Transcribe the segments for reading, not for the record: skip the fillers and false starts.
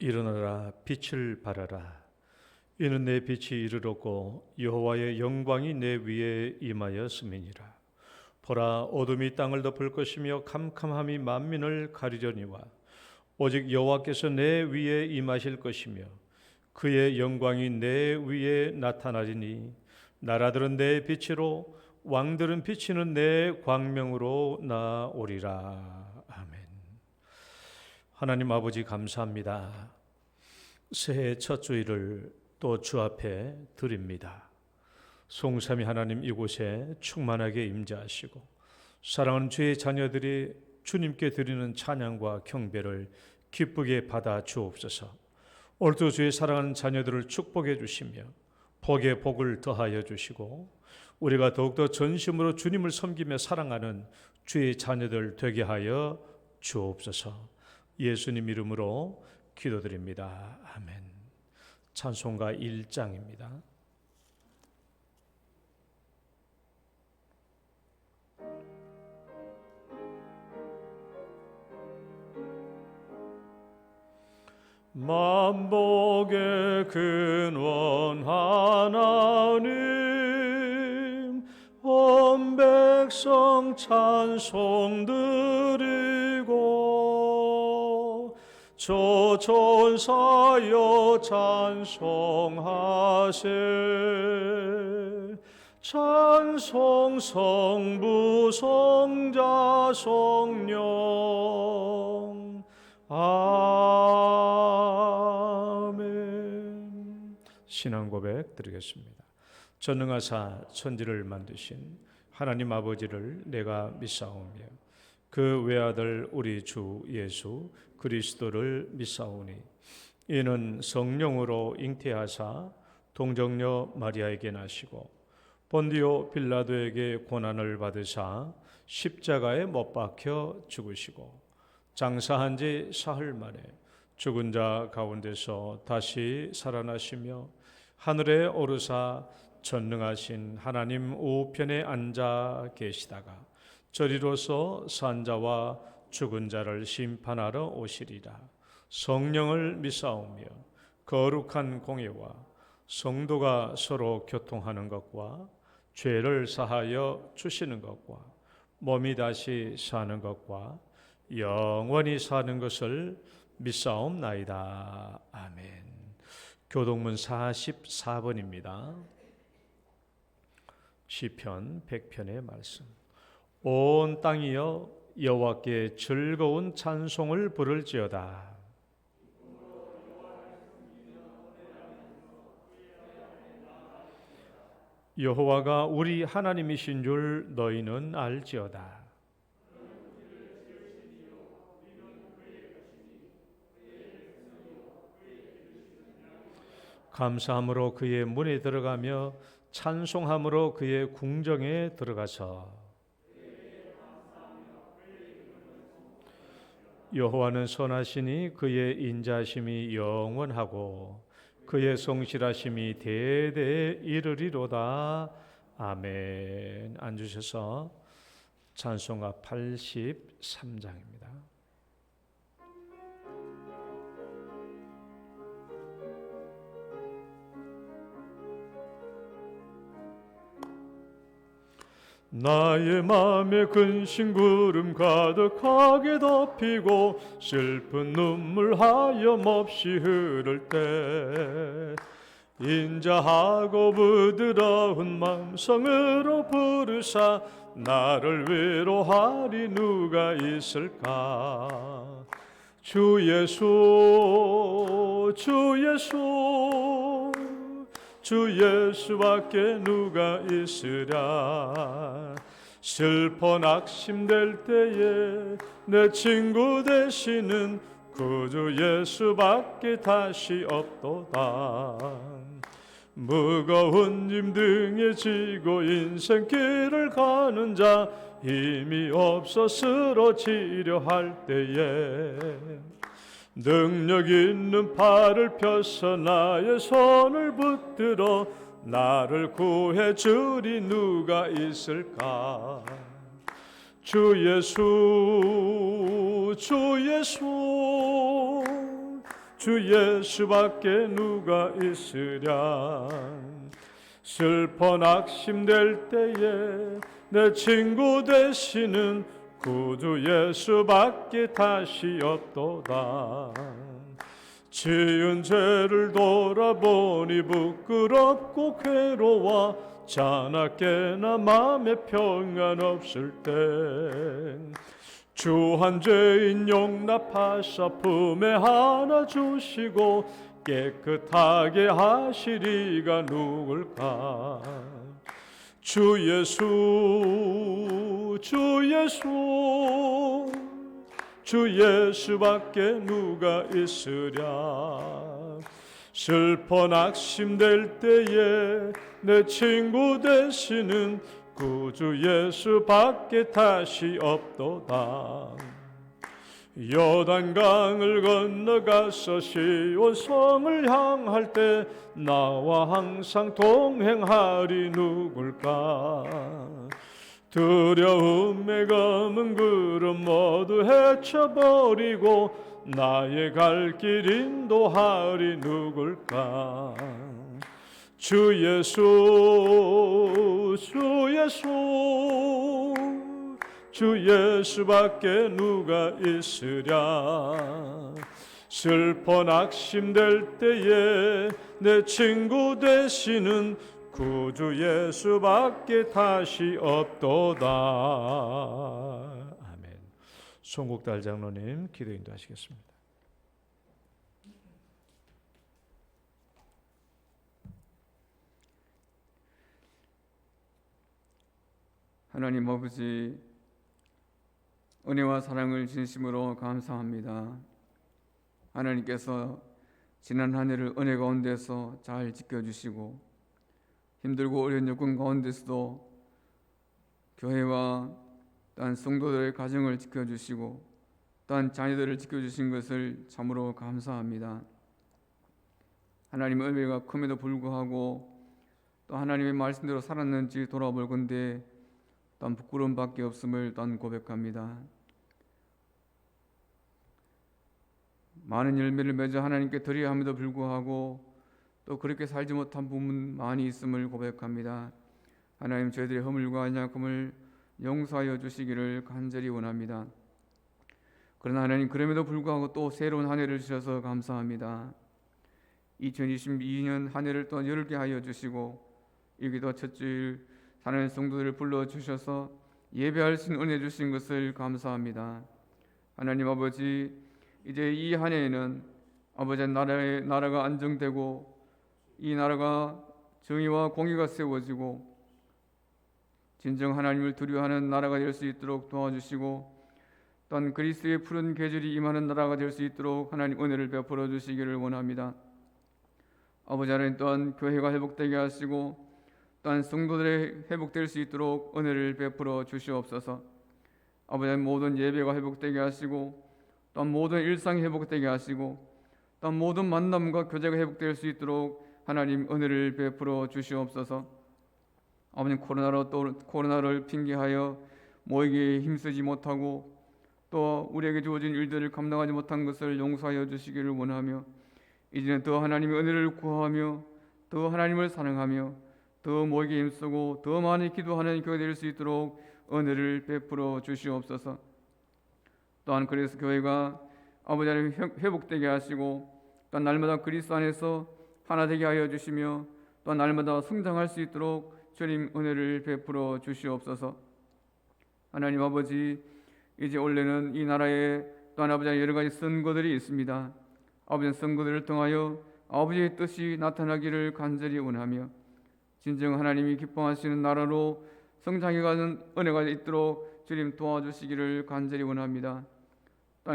일어나라, 빛을 발하라. 이는 내 빛이 이르렀고 여호와의 영광이 내 위에 임하였음이니라. 보라, 어둠이 땅을 덮을 것이며 캄캄함이 만민을 가리려니와 오직 여호와께서 내 위에 임하실 것이며 그의 영광이 내 위에 나타나리니 나라들은 내 빛으로 왕들은 비치는 내 광명으로 나오리라. 아멘. 하나님 아버지, 감사합니다. 새해 첫 주일을 또 주 앞에 드립니다. 성삼위 하나님, 이곳에 충만하게 임재하시고 사랑하는 주의 자녀들이 주님께 드리는 찬양과 경배를 기쁘게 받아 주옵소서. 오늘도 주의 사랑하는 자녀들을 축복해 주시며 복에 복을 더하여 주시고 우리가 더욱더 전심으로 주님을 섬기며 사랑하는 주의 자녀들 되게 하여 주옵소서. 예수님 이름으로 기도드립니다. 아멘. 찬송가 1장입니다. 만복의 근원 하나님, 온 백성 찬송 드리고 조천사여 찬송하세. 찬송 성부 성자 성령. 아멘. 신앙 고백 드리겠습니다. 전능하사 천지를 만드신 하나님 아버지를 내가 믿사오며 그 외아들 우리 주 예수 그리스도를 믿사오니 이는 성령으로 잉태하사 동정녀 마리아에게 나시고 본디오 빌라도에게 고난을 받으사 십자가에 못 박혀 죽으시고 장사한 지 사흘 만에 죽은 자 가운데서 다시 살아나시며 하늘에 오르사 전능하신 하나님 우편에 앉아 계시다가 저리로서 산 자와 죽은 자를 심판하러 오시리라. 성령을 믿사오며 거룩한 공예와 성도가 서로 교통하는 것과 죄를 사하여 주시는 것과 몸이 다시 사는 것과 영원히 사는 것을 믿사옵나이다. 아멘. 교동문 44번입니다. 시편 100편의 말씀. 온 땅이여 여호와께 즐거운 찬송을 부를지어다. 여호와가 우리 하나님이신 줄 너희는 알지어다. 감사함으로 그의 문에 들어가며 찬송함으로 그의 궁정에 들어가서 여호와는 선하시니 그의 인자심이 영원하고 그의 성실하심이 대대에 이르리로다. 아멘. 앉으셔서 찬송가 83장입니다. 나의 맘에 근심 구름 가득하게 덮이고 슬픈 눈물 하염없이 흐를 때 인자하고 부드러운 마음성으로 부르사 나를 위로하리 누가 있을까. 주 예수 주 예수 주 예수밖에 누가 있으랴. 슬퍼 낙심될 때에 내 친구 되시는 구주 예수밖에 다시 없도다. 무거운 짐 등에 지고 인생길을 가는 자 힘이 없어 쓰러지려 할 때에 능력 있는 팔을 펴서 나의 손을 붙들어 나를 구해 주리 누가 있을까. 주 예수 주 예수 주 예수밖에 누가 있으랴. 슬퍼 낙심될 때에 내 친구 되시는 구주 예수밖에 다시 없도다. 지은 죄를 돌아보니 부끄럽고 괴로워 자나깨나 맘에 평안 없을 때 주한 죄인 용납하사 품에 하나 주시고 깨끗하게 하시리가 누굴까. 주 예수 주 예수 주 예수밖에 누가 있으랴. 슬퍼 낙심될 때에 내 친구 되시는 구주 예수밖에 다시 없도다. 요단강을 건너가서 시온성을 향할 때 나와 항상 동행하리 누굴까. 두려움에 검은 구름 모두 헤쳐버리고 나의 갈 길 인도하리 누굴까. 주 예수 주 예수 주 예수밖에 누가 있으랴. 슬퍼 낙심될 때에 내 친구 되시는 구주 예수밖에 다시 없도다. 아멘. 송국달 장로님 기도 인도하시겠습니다. 하나님 아버지, 은혜와 사랑을 진심으로 감사합니다. 하나님께서 지난 한 해를 은혜 가운데서 잘 지켜주시고 힘들고 어려운 여건 가운데서도 교회와 또한 성도들의 가정을 지켜주시고 또한 자녀들을 지켜주신 것을 참으로 감사합니다. 하나님의 은혜가 큼에도 불구하고 또 하나님의 말씀대로 살았는지 돌아볼 건데 또한 부끄러움밖에 없음을 또한 고백합니다. 많은 열매를 맺어 하나님께 드려야 함에도 불구하고 또 그렇게 살지 못한 부분 많이 있음을 고백합니다. 하나님, 저희들의 허물과 약함을 용서하여 주시기를 간절히 원합니다. 그러나 하나님, 그럼에도 불구하고 또 새로운 한 해를 주셔서 감사합니다. 2022년 한 해를 또 열게 하여 주시고 여기도 첫 주일 사는 성도들을 불러주셔서 예배할 수 있는 은혜 주신 것을 감사합니다. 하나님 아버지, 이제 이 한 해에는 아버지 나라가 안정되고 이 나라가 정의와 공의가 세워지고 진정 하나님을 두려워하는 나라가 될 수 있도록 도와주시고 또한 그리스도의 푸른 계절이 임하는 나라가 될 수 있도록 하나님 은혜를 베풀어 주시기를 원합니다. 아버지 하나님, 또한 교회가 회복되게 하시고 또한 성도들의 회복될 수 있도록 은혜를 베풀어 주시옵소서. 아버지 하나님, 모든 예배가 회복되게 하시고 또한 모든 일상이 회복되게 하시고 또한 모든 만남과 교제가 회복될 수 있도록 하나님 은혜를 베풀어 주시옵소서. 아버님, 코로나를 핑계하여 모이기에 힘쓰지 못하고 또 우리에게 주어진 일들을 감당하지 못한 것을 용서하여 주시기를 원하며 이제는 더 하나님의 은혜를 구하며 더 하나님을 사랑하며 더 모이기에 힘쓰고 더 많이 기도하는 교회 될 수 있도록 은혜를 베풀어 주시옵소서. 또한 그래서 교회가 아버지 하나님 회복되게 하시고 또한 날마다 그리스도 안에서 하나 되게 하여 주시며 또한 날마다 성장할 수 있도록 주님 은혜를 베풀어 주시옵소서. 하나님 아버지, 이제 원래는 이 나라에 또한 아버지 여러 가지 선거들이 있습니다. 아버지 선거들을 통하여 아버지의 뜻이 나타나기를 간절히 원하며 진정 하나님이 기뻐하시는 나라로 성장해가는 은혜가 있도록 주님 도와주시기를 간절히 원합니다.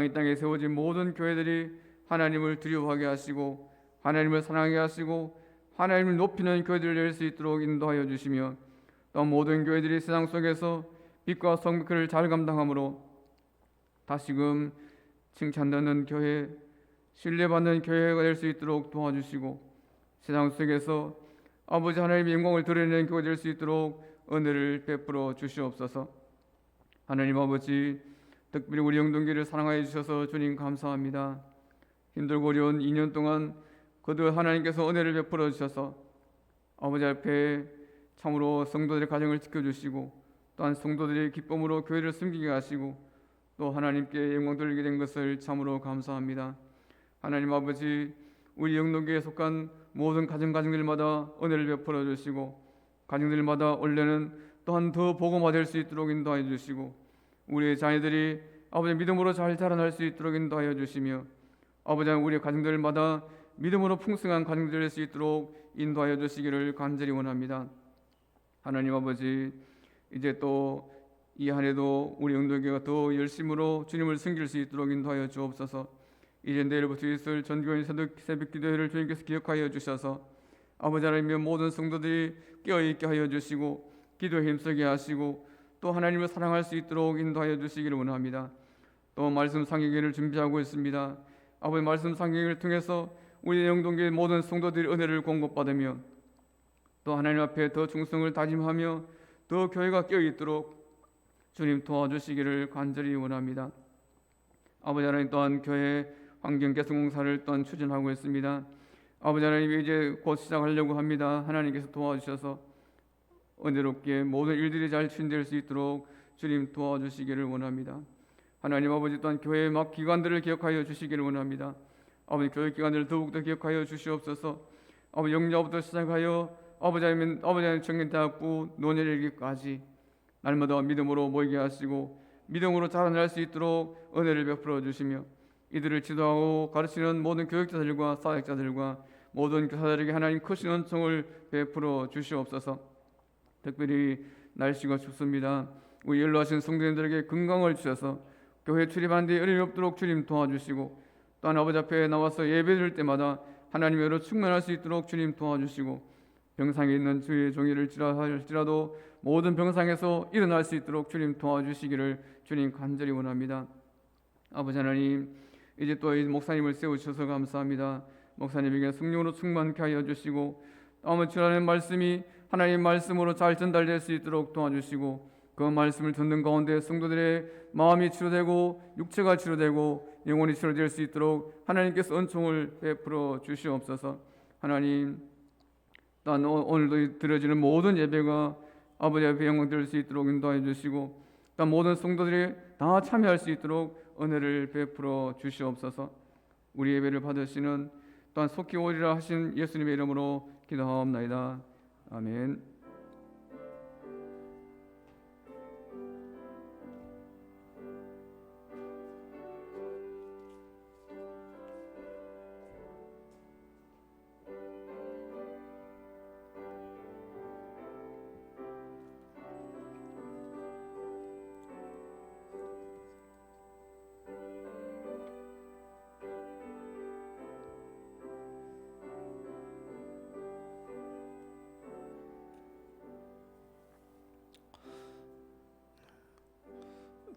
이 땅에 세워진 모든 교회들이 하나님을 두려워하게 하시고 하나님을 사랑하게 하시고 하나님을 높이는 교회들을 낼 수 있도록 인도하여 주시며 또 모든 교회들이 세상 속에서 빛과 성벽을 잘 감당함으로 다시금 칭찬받는 교회, 신뢰받는 교회가 될 수 있도록 도와주시고 세상 속에서 아버지 하나님의 영광을 드러내는 교회 될 수 있도록 은혜를 베풀어 주시옵소서. 하나님 아버지, 특별히 우리 영동교회를 사랑하여 주셔서 주님 감사합니다. 힘들고 어려운 2년 동안 거듭 하나님께서 은혜를 베풀어 주셔서 아버지 앞에 참으로 성도들의 가정을 지켜주시고 또한 성도들의 기쁨으로 교회를 섬기게 하시고 또 하나님께 영광 돌리게 된 것을 참으로 감사합니다. 하나님 아버지, 우리 영동교회에 속한 모든 가정들마다 은혜를 베풀어 주시고 가정들마다 올해는 또한 더 복음화 될 수 있도록 인도하여 주시고 우리의 자녀들이 아버지 믿음으로 잘 자라날 수 있도록 인도하여 주시며 아버지 우리 가정들마다 믿음으로 풍성한 가정들 될 수 있도록 인도하여 주시기를 간절히 원합니다. 하나님 아버지, 이제 또 이 한 해도 우리 영동교회가 더 열심으로 주님을 섬길 수 있도록 인도하여 주옵소서. 이제 내일부터 있을 전교인 새벽 기도회를 주님께서 기억하여 주셔서 아버지 하나님의 모든 성도들이 깨어있게 하여 주시고 기도에 힘쓰게 하시고 또 하나님을 사랑할 수 있도록 인도하여 주시기를 원합니다. 또 말씀 상기회를 준비하고 있습니다. 아버지 말씀 상기회를 통해서 우리 영동교회 모든 성도들이 은혜를 공급받으며 또 하나님 앞에 더 충성을 다짐하며 더 교회가 깨어있도록 주님 도와주시기를 간절히 원합니다. 아버지 하나님 또한 교회 환경 개선 공사를 또한 추진하고 있습니다. 아버지 하나님 이제 곧 시작하려고 합니다. 하나님께서 도와주셔서 은혜롭게 모든 일들이 잘 추진될 수 있도록 주님 도와주시기를 원합니다. 하나님 아버지 또한 교회의 막 기관들을 기억하여 주시기를 원합니다. 아버지 교회 기관들을 더욱더 기억하여 주시옵소서. 아버지 영야부터 시작하여 아버지 하나님 청년대학부 논예일기까지 날마다 믿음으로 모이게 하시고 믿음으로 자라날 수 있도록 은혜를 베풀어 주시며 이들을 지도하고 가르치는 모든 교육자들과 사역자들과 모든 교사들에게 하나님 크신 은총을 베풀어 주시옵소서. 특별히 날씨가 춥습니다. 우리 연로하신 성도님들에게 건강을 주셔서 교회 출입하는 데 어려움이 없도록 주님 도와주시고 또한 아버지 앞에 나와서 예배드릴 때마다 하나님의 은혜로 충만할 수 있도록 주님 도와주시고 병상에 있는 주의 종이를 할지라도 모든 병상에서 일어날 수 있도록 주님 도와주시기를 주님 간절히 원합니다. 아버지 하나님, 이제 또 이 목사님을 세우셔서 감사합니다. 목사님에게 성령으로 충만케 하여 주시고 아버지 주라는 말씀이 하나님 말씀으로 잘 전달될 수 있도록 도와주시고 그 말씀을 듣는 가운데 성도들의 마음이 치료되고 육체가 치료되고 영혼이 치료될 수 있도록 하나님께서 은총을 베풀어 주시옵소서. 하나님, 또한 오늘도 드려지는 모든 예배가 아버지 앞에 영광 될 수 있도록 인도하여 주시고 또한 모든 성도들이 다 참여할 수 있도록 은혜를 베풀어 주시옵소서. 우리 예배를 받으시는 또한 속히 오리라 하신 예수님의 이름으로 기도하옵나이다. 아멘.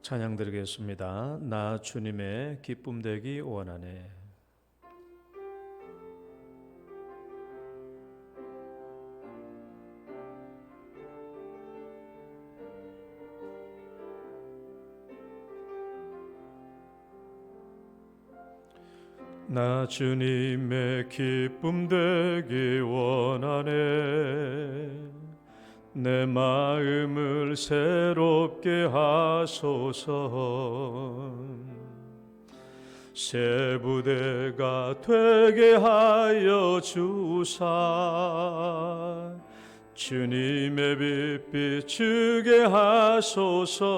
찬양 드리겠습니다. 나 주님의 기쁨 되기 원하네. 나 주님의 기쁨 되기 원하네. 내 마음을 새롭게 하소서. 새 부대가 되게 하여 주사 주님의 빛 비추게 하소서.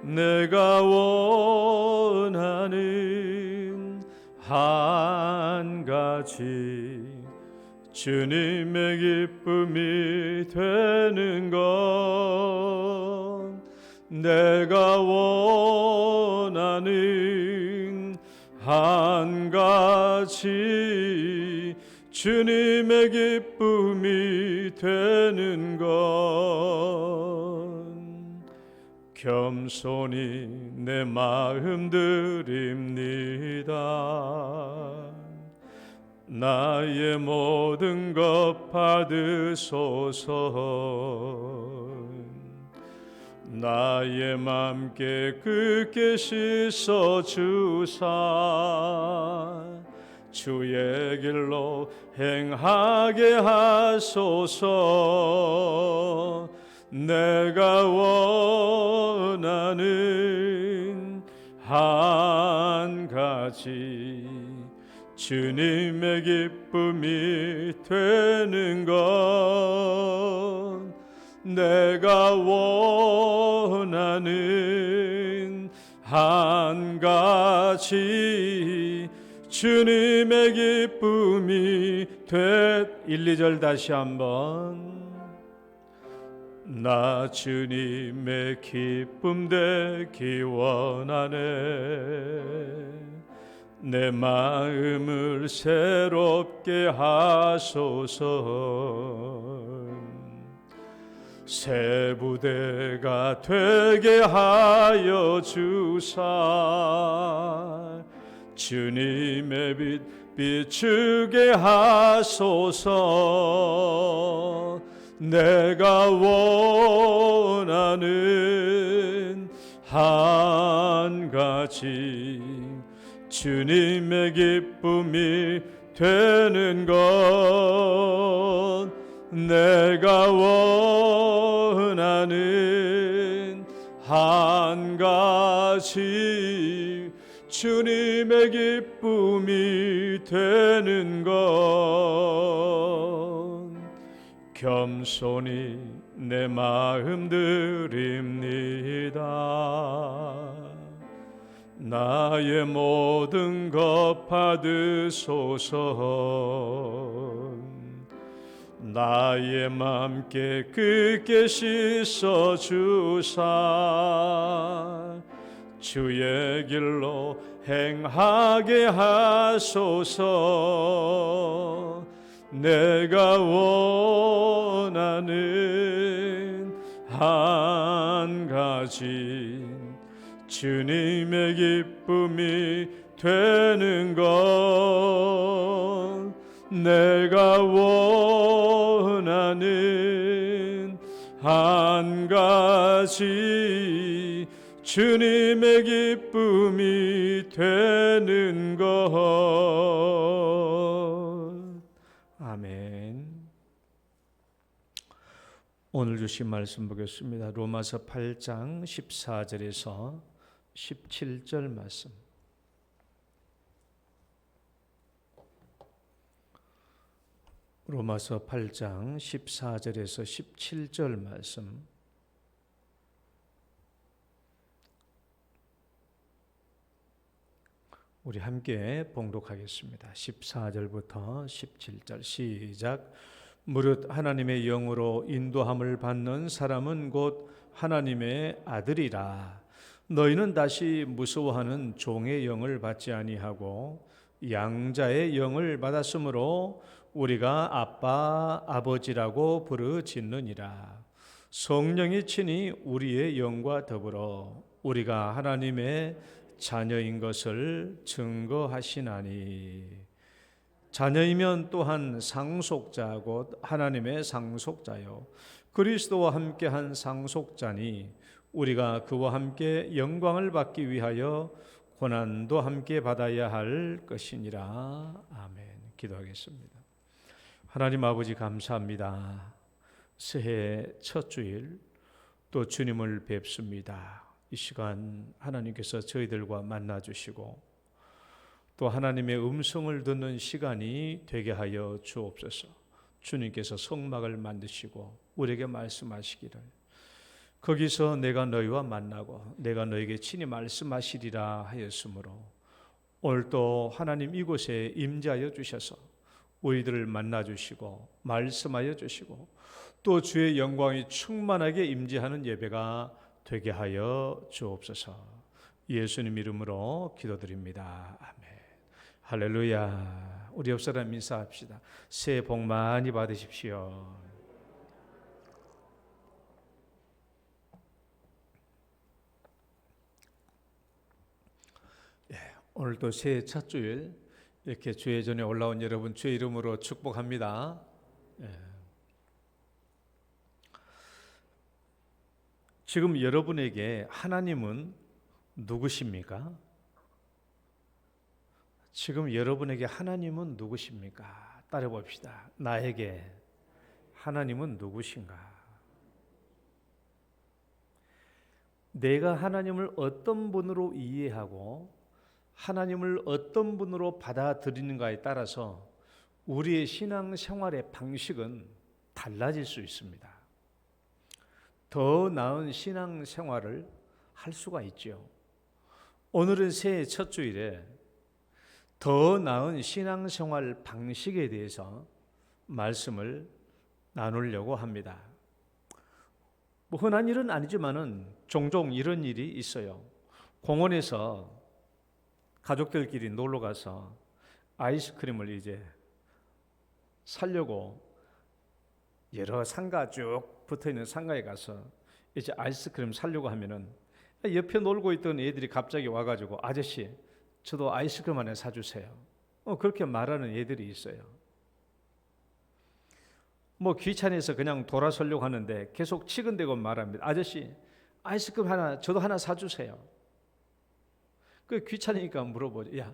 내가 원하는 한 가지 주님의 기쁨이 되는 것, 내가 원하는 한 가지 주님의 기쁨이 되는 것, 겸손히 내 마음 드립니다. 나의 모든 것 받으소서. 나의 맘 깨끗게 씻어 주사 주의 길로 행하게 하소서. 내가 원하는 한 가지 주님의 기쁨이 되는 것, 내가 원하는 한 가지 주님의 기쁨이 1, 2절 다시 한번. 나 주님의 기쁨 되기 원하네. 내 마음을 새롭게 하소서. 새 부대가 되게 하여 주사 주님의 빛 비추게 하소서. 내가 원하는 한 가지 주님의 기쁨이 되는 것, 내가 원하는 한 가지 주님의 기쁨이 되는 것, 겸손히 내 마음 드립니다. 나의 모든 것 받으소서. 나의 맘 깨끗게 씻어 주사 주의 길로 행하게 하소서. 내가 원하는 한 가지 주님의 기쁨이 되는 것, 내가 원하는 한 가지 주님의 기쁨이 되는 것. 아멘. 오늘 주신 말씀 보겠습니다. 로마서 8장 14절에서 17절 말씀. 로마서 8장 14절에서 17절 말씀. 우리 함께 봉독하겠습니다. 14절부터 17절 시작. 무릇 하나님의 영으로 인도함을 받는 사람은 곧 하나님의 아들이라. 너희는 다시 무서워하는 종의 영을 받지 아니하고 양자의 영을 받았으므로 우리가 아빠 아버지라고 부르짖느니라. 성령이 친히 우리의 영과 더불어 우리가 하나님의 자녀인 것을 증거하시나니. 자녀이면 또한 상속자 곧 하나님의 상속자요 그리스도와 함께한 상속자니 우리가 그와 함께 영광을 받기 위하여 고난도 함께 받아야 할 것이니라. 아멘. 기도하겠습니다. 하나님 아버지 감사합니다. 새해 첫 주일 또 주님을 뵙습니다. 이 시간 하나님께서 저희들과 만나 주시고 또 하나님의 음성을 듣는 시간이 되게 하여 주옵소서. 주님께서 성막을 만드시고 우리에게 말씀하시기를 거기서 내가 너희와 만나고 내가 너에게 친히 말씀하시리라 하였으므로 오늘 또 하나님 이곳에 임재하여 주셔서 우리들을 만나 주시고 말씀하여 주시고 또 주의 영광이 충만하게 임재하는 예배가 되게 하여 주옵소서. 예수님 이름으로 기도드립니다. 아멘. 할렐루야. 우리 옆사람 인사합시다. 새해 복 많이 받으십시오. 오늘도 새해 첫 주일 이렇게 주의 전에 올라온 여러분 주의 이름으로 축복합니다. 지금 여러분에게 하나님은 누구십니까? 지금 여러분에게 하나님은 누구십니까? 따라 봅시다. 나에게 하나님은 누구신가? 내가 하나님을 어떤 분으로 이해하고 하나님을 어떤 분으로 받아들이는가에 따라서 우리의 신앙생활의 방식은 달라질 수 있습니다. 더 나은 신앙생활을 할 수가 있죠. 오늘은 새해 첫 주일에 더 나은 신앙생활 방식에 대해서 말씀을 나누려고 합니다. 뭐 흔한 일은 아니지만은 종종 이런 일이 있어요. 공원에서 가족들끼리 놀러 가서 아이스크림을 이제 사려고 여러 상가 쭉 붙어 있는 상가에 가서 이제 아이스크림 사려고 하면은 옆에 놀고 있던 애들이 갑자기 와가지고 아저씨, 저도 아이스크림 하나 사주세요. 그렇게 말하는 애들이 있어요. 뭐 귀찮아서 그냥 돌아서려고 하는데 계속 치근대고 말합니다. 아저씨, 아이스크림 하나, 저도 하나 사주세요. 그 귀찮으니까 물어보죠. 야,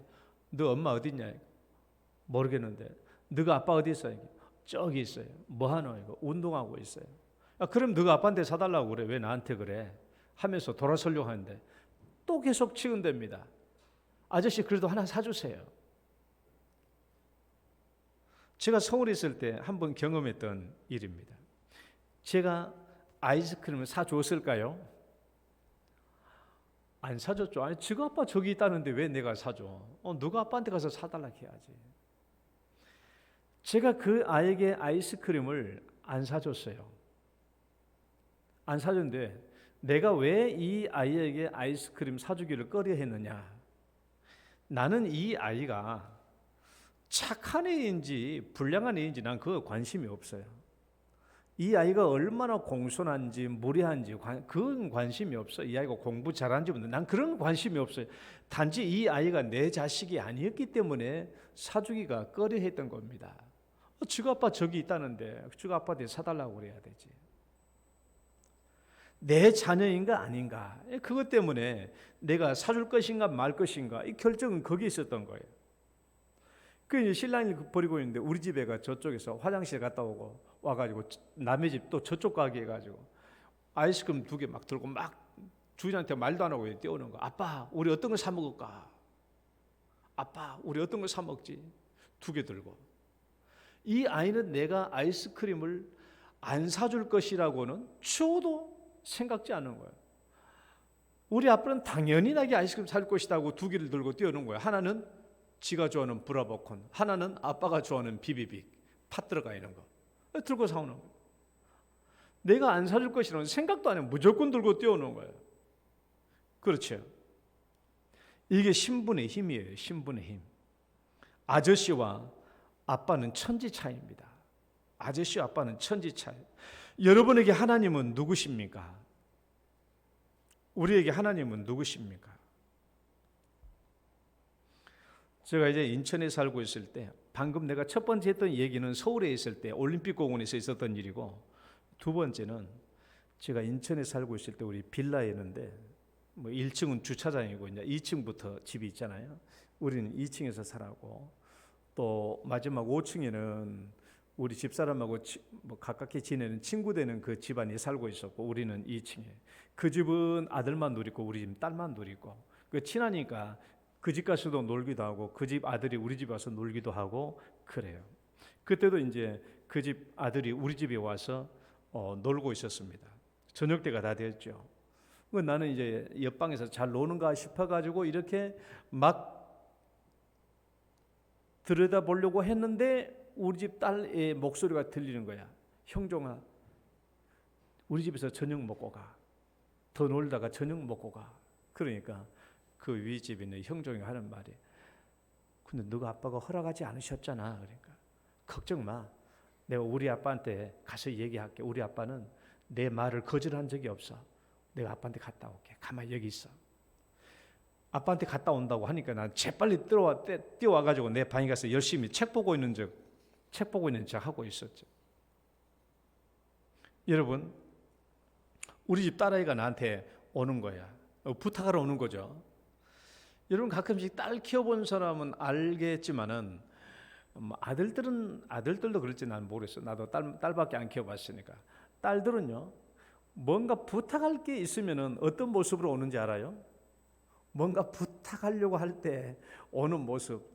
너 엄마 어디 있냐? 모르겠는데. 너가 아빠 어디 있어요? 저기 있어요. 뭐 하노? 이거 운동하고 있어요. 그럼 너가 아빠한테 사달라고 그래. 왜 나한테 그래? 하면서 돌아서려고 하는데 또 계속 치근댑니다. 아저씨, 그래도 하나 사주세요. 제가 서울에 있을 때 한번 경험했던 일입니다. 제가 아이스크림을 사줬을까요? 안 사줬죠. 아니, 지가 아빠 저기 있다는데 왜 내가 사줘? 너가 아빠한테 가서 사달라 해야지. 제가 그 아이에게 아이스크림을 안 사줬어요. 안 사줬는데 내가 왜 이 아이에게 아이스크림 사주기를 꺼려 했느냐? 나는 이 아이가 착한 애인지 불량한 애인지 난 그거 관심이 없어요. 이 아이가 얼마나 공손한지 무례한지 그건 관심이 없어. 이 아이가 공부 잘하는지 난 그런 관심이 없어요. 단지 이 아이가 내 자식이 아니었기 때문에 사주기가 꺼려했던 겁니다. 지가 아빠 저기 있다는데 지가 아빠한테 사달라고 그래야 되지. 내 자녀인가 아닌가, 그것 때문에 내가 사줄 것인가 말 것인가, 이 결정은 거기에 있었던 거예요. 그 신랑이 버리고 있는데 우리 집에가 저쪽에서 화장실 갔다 오고 와가지고 남의 집 또 저쪽 가게 해가지고 아이스크림 2개 막 들고 막 주인한테 말도 안 하고 뛰어오는 거. 아빠, 우리 어떤 거 사 먹을까? 아빠, 우리 어떤 거 사 먹지? 2개 들고. 이 아이는 내가 아이스크림을 안 사줄 것이라고는 추호도 생각지 않는 거예요. 우리 아빠는 당연히 나에게 아이스크림 살 것이라고 2개를 들고 뛰어오는 거예요. 하나는 지가 좋아하는 브라보콘, 하나는 아빠가 좋아하는 비비빅, 팥 들어가 있는 거 들고 사오는 거예요. 내가 안 사줄 것이라는 생각도 안 해요. 무조건 들고 뛰어오는 거예요. 그렇죠. 이게 신분의 힘이에요. 신분의 힘. 아저씨와 아빠는 천지 차이입니다. 아저씨와 아빠는 천지 차이. 여러분에게 하나님은 누구십니까? 우리에게 하나님은 누구십니까? 제가 이제 인천에 살고 있을 때, 방금 내가 첫 번째 했던 얘기는 서울에 있을 때 올림픽공원에서 있었던 일이고, 2번째는 제가 인천에 살고 있을 때 우리 빌라에 있는데, 뭐 1층은 주차장이고 이제 2층부터 집이 있잖아요. 우리는 2층에서 살았고, 또 마지막 5층에는 우리 집사람하고 뭐 가깝게 지내는 친구 되는 그 집안이 살고 있었고, 우리는 2층에. 그 집은 아들만 누리고 우리 집 딸만 누리고, 그 친하니까 그 집 가서도 놀기도 하고 그 집 아들이 우리 집에 와서 놀기도 하고 그래요. 그때도 이제 그 집 아들이 우리 집에 와서 놀고 있었습니다. 저녁 때가 다 됐죠. 나는 이제 옆방에서 잘 노는가 싶어가지고 이렇게 막 들여다보려고 했는데 우리 집 딸의 목소리가 들리는 거야. 형종아, 우리 집에서 저녁 먹고 가. 더 놀다가 저녁 먹고 가. 그러니까 그 위 집에 있는 형종이 하는 말이, 근데 너가 아빠가 허락하지 않으셨잖아. 그러니까 걱정 마. 내가 우리 아빠한테 가서 얘기할게. 우리 아빠는 내 말을 거절한 적이 없어. 내가 아빠한테 갔다 올게. 가만히 여기 있어. 아빠한테 갔다 온다고 하니까 난 재빨리 뛰어와가지고 내 방에 가서 열심히 책 보고 있는 척 하고 있었죠. 여러분, 우리 집 딸아이가 나한테 오는 거야. 부탁하러 오는 거죠. 여러분 가끔씩 딸 키워본 사람은 알겠지만은 아들들도 그럴지 난 모르겠어. 나도 딸밖에 안 키워봤으니까. 딸들은요, 뭔가 부탁할 게 있으면은 어떤 모습으로 오는지 알아요? 뭔가 부탁하려고 할 때 오는 모습.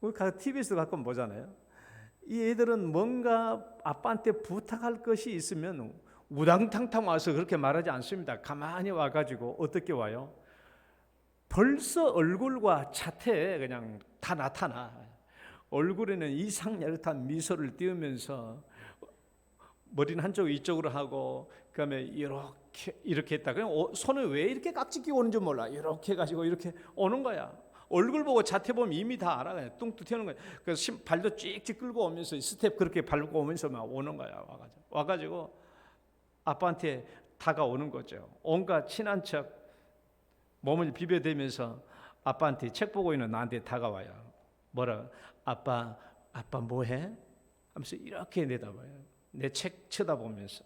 우리 TV에서 가끔 보잖아요. 이 애들은 뭔가 아빠한테 부탁할 것이 있으면 우당탕탕 와서 그렇게 말하지 않습니다. 가만히 와가지고 어떻게 와요? 벌써 얼굴과 자태에 그냥 다 나타나. 얼굴에는 이상야릇한 미소를 띄우면서 머리는 한쪽 이쪽으로 하고 그다음에 이렇게 했다. 그냥 손을 왜 이렇게 깍지 끼고 오는지 몰라. 이렇게 해가지고 이렇게 오는 거야. 얼굴 보고 자태 보면 이미 다 알아. 그냥 뚱뚱 튀는 거야. 그래서 발도 찍찍 끌고 오면서 스텝 그렇게 밟고 오면서 막 오는 거야. 와가지고 아빠한테 다가오는 거죠. 온갖 친한 척 몸을 비벼대면서 아빠한테 책 보고 있는 나한테 다가와요. 뭐라? 아빠 뭐해? 하면서 이렇게 내다봐요. 내 책 쳐다보면서.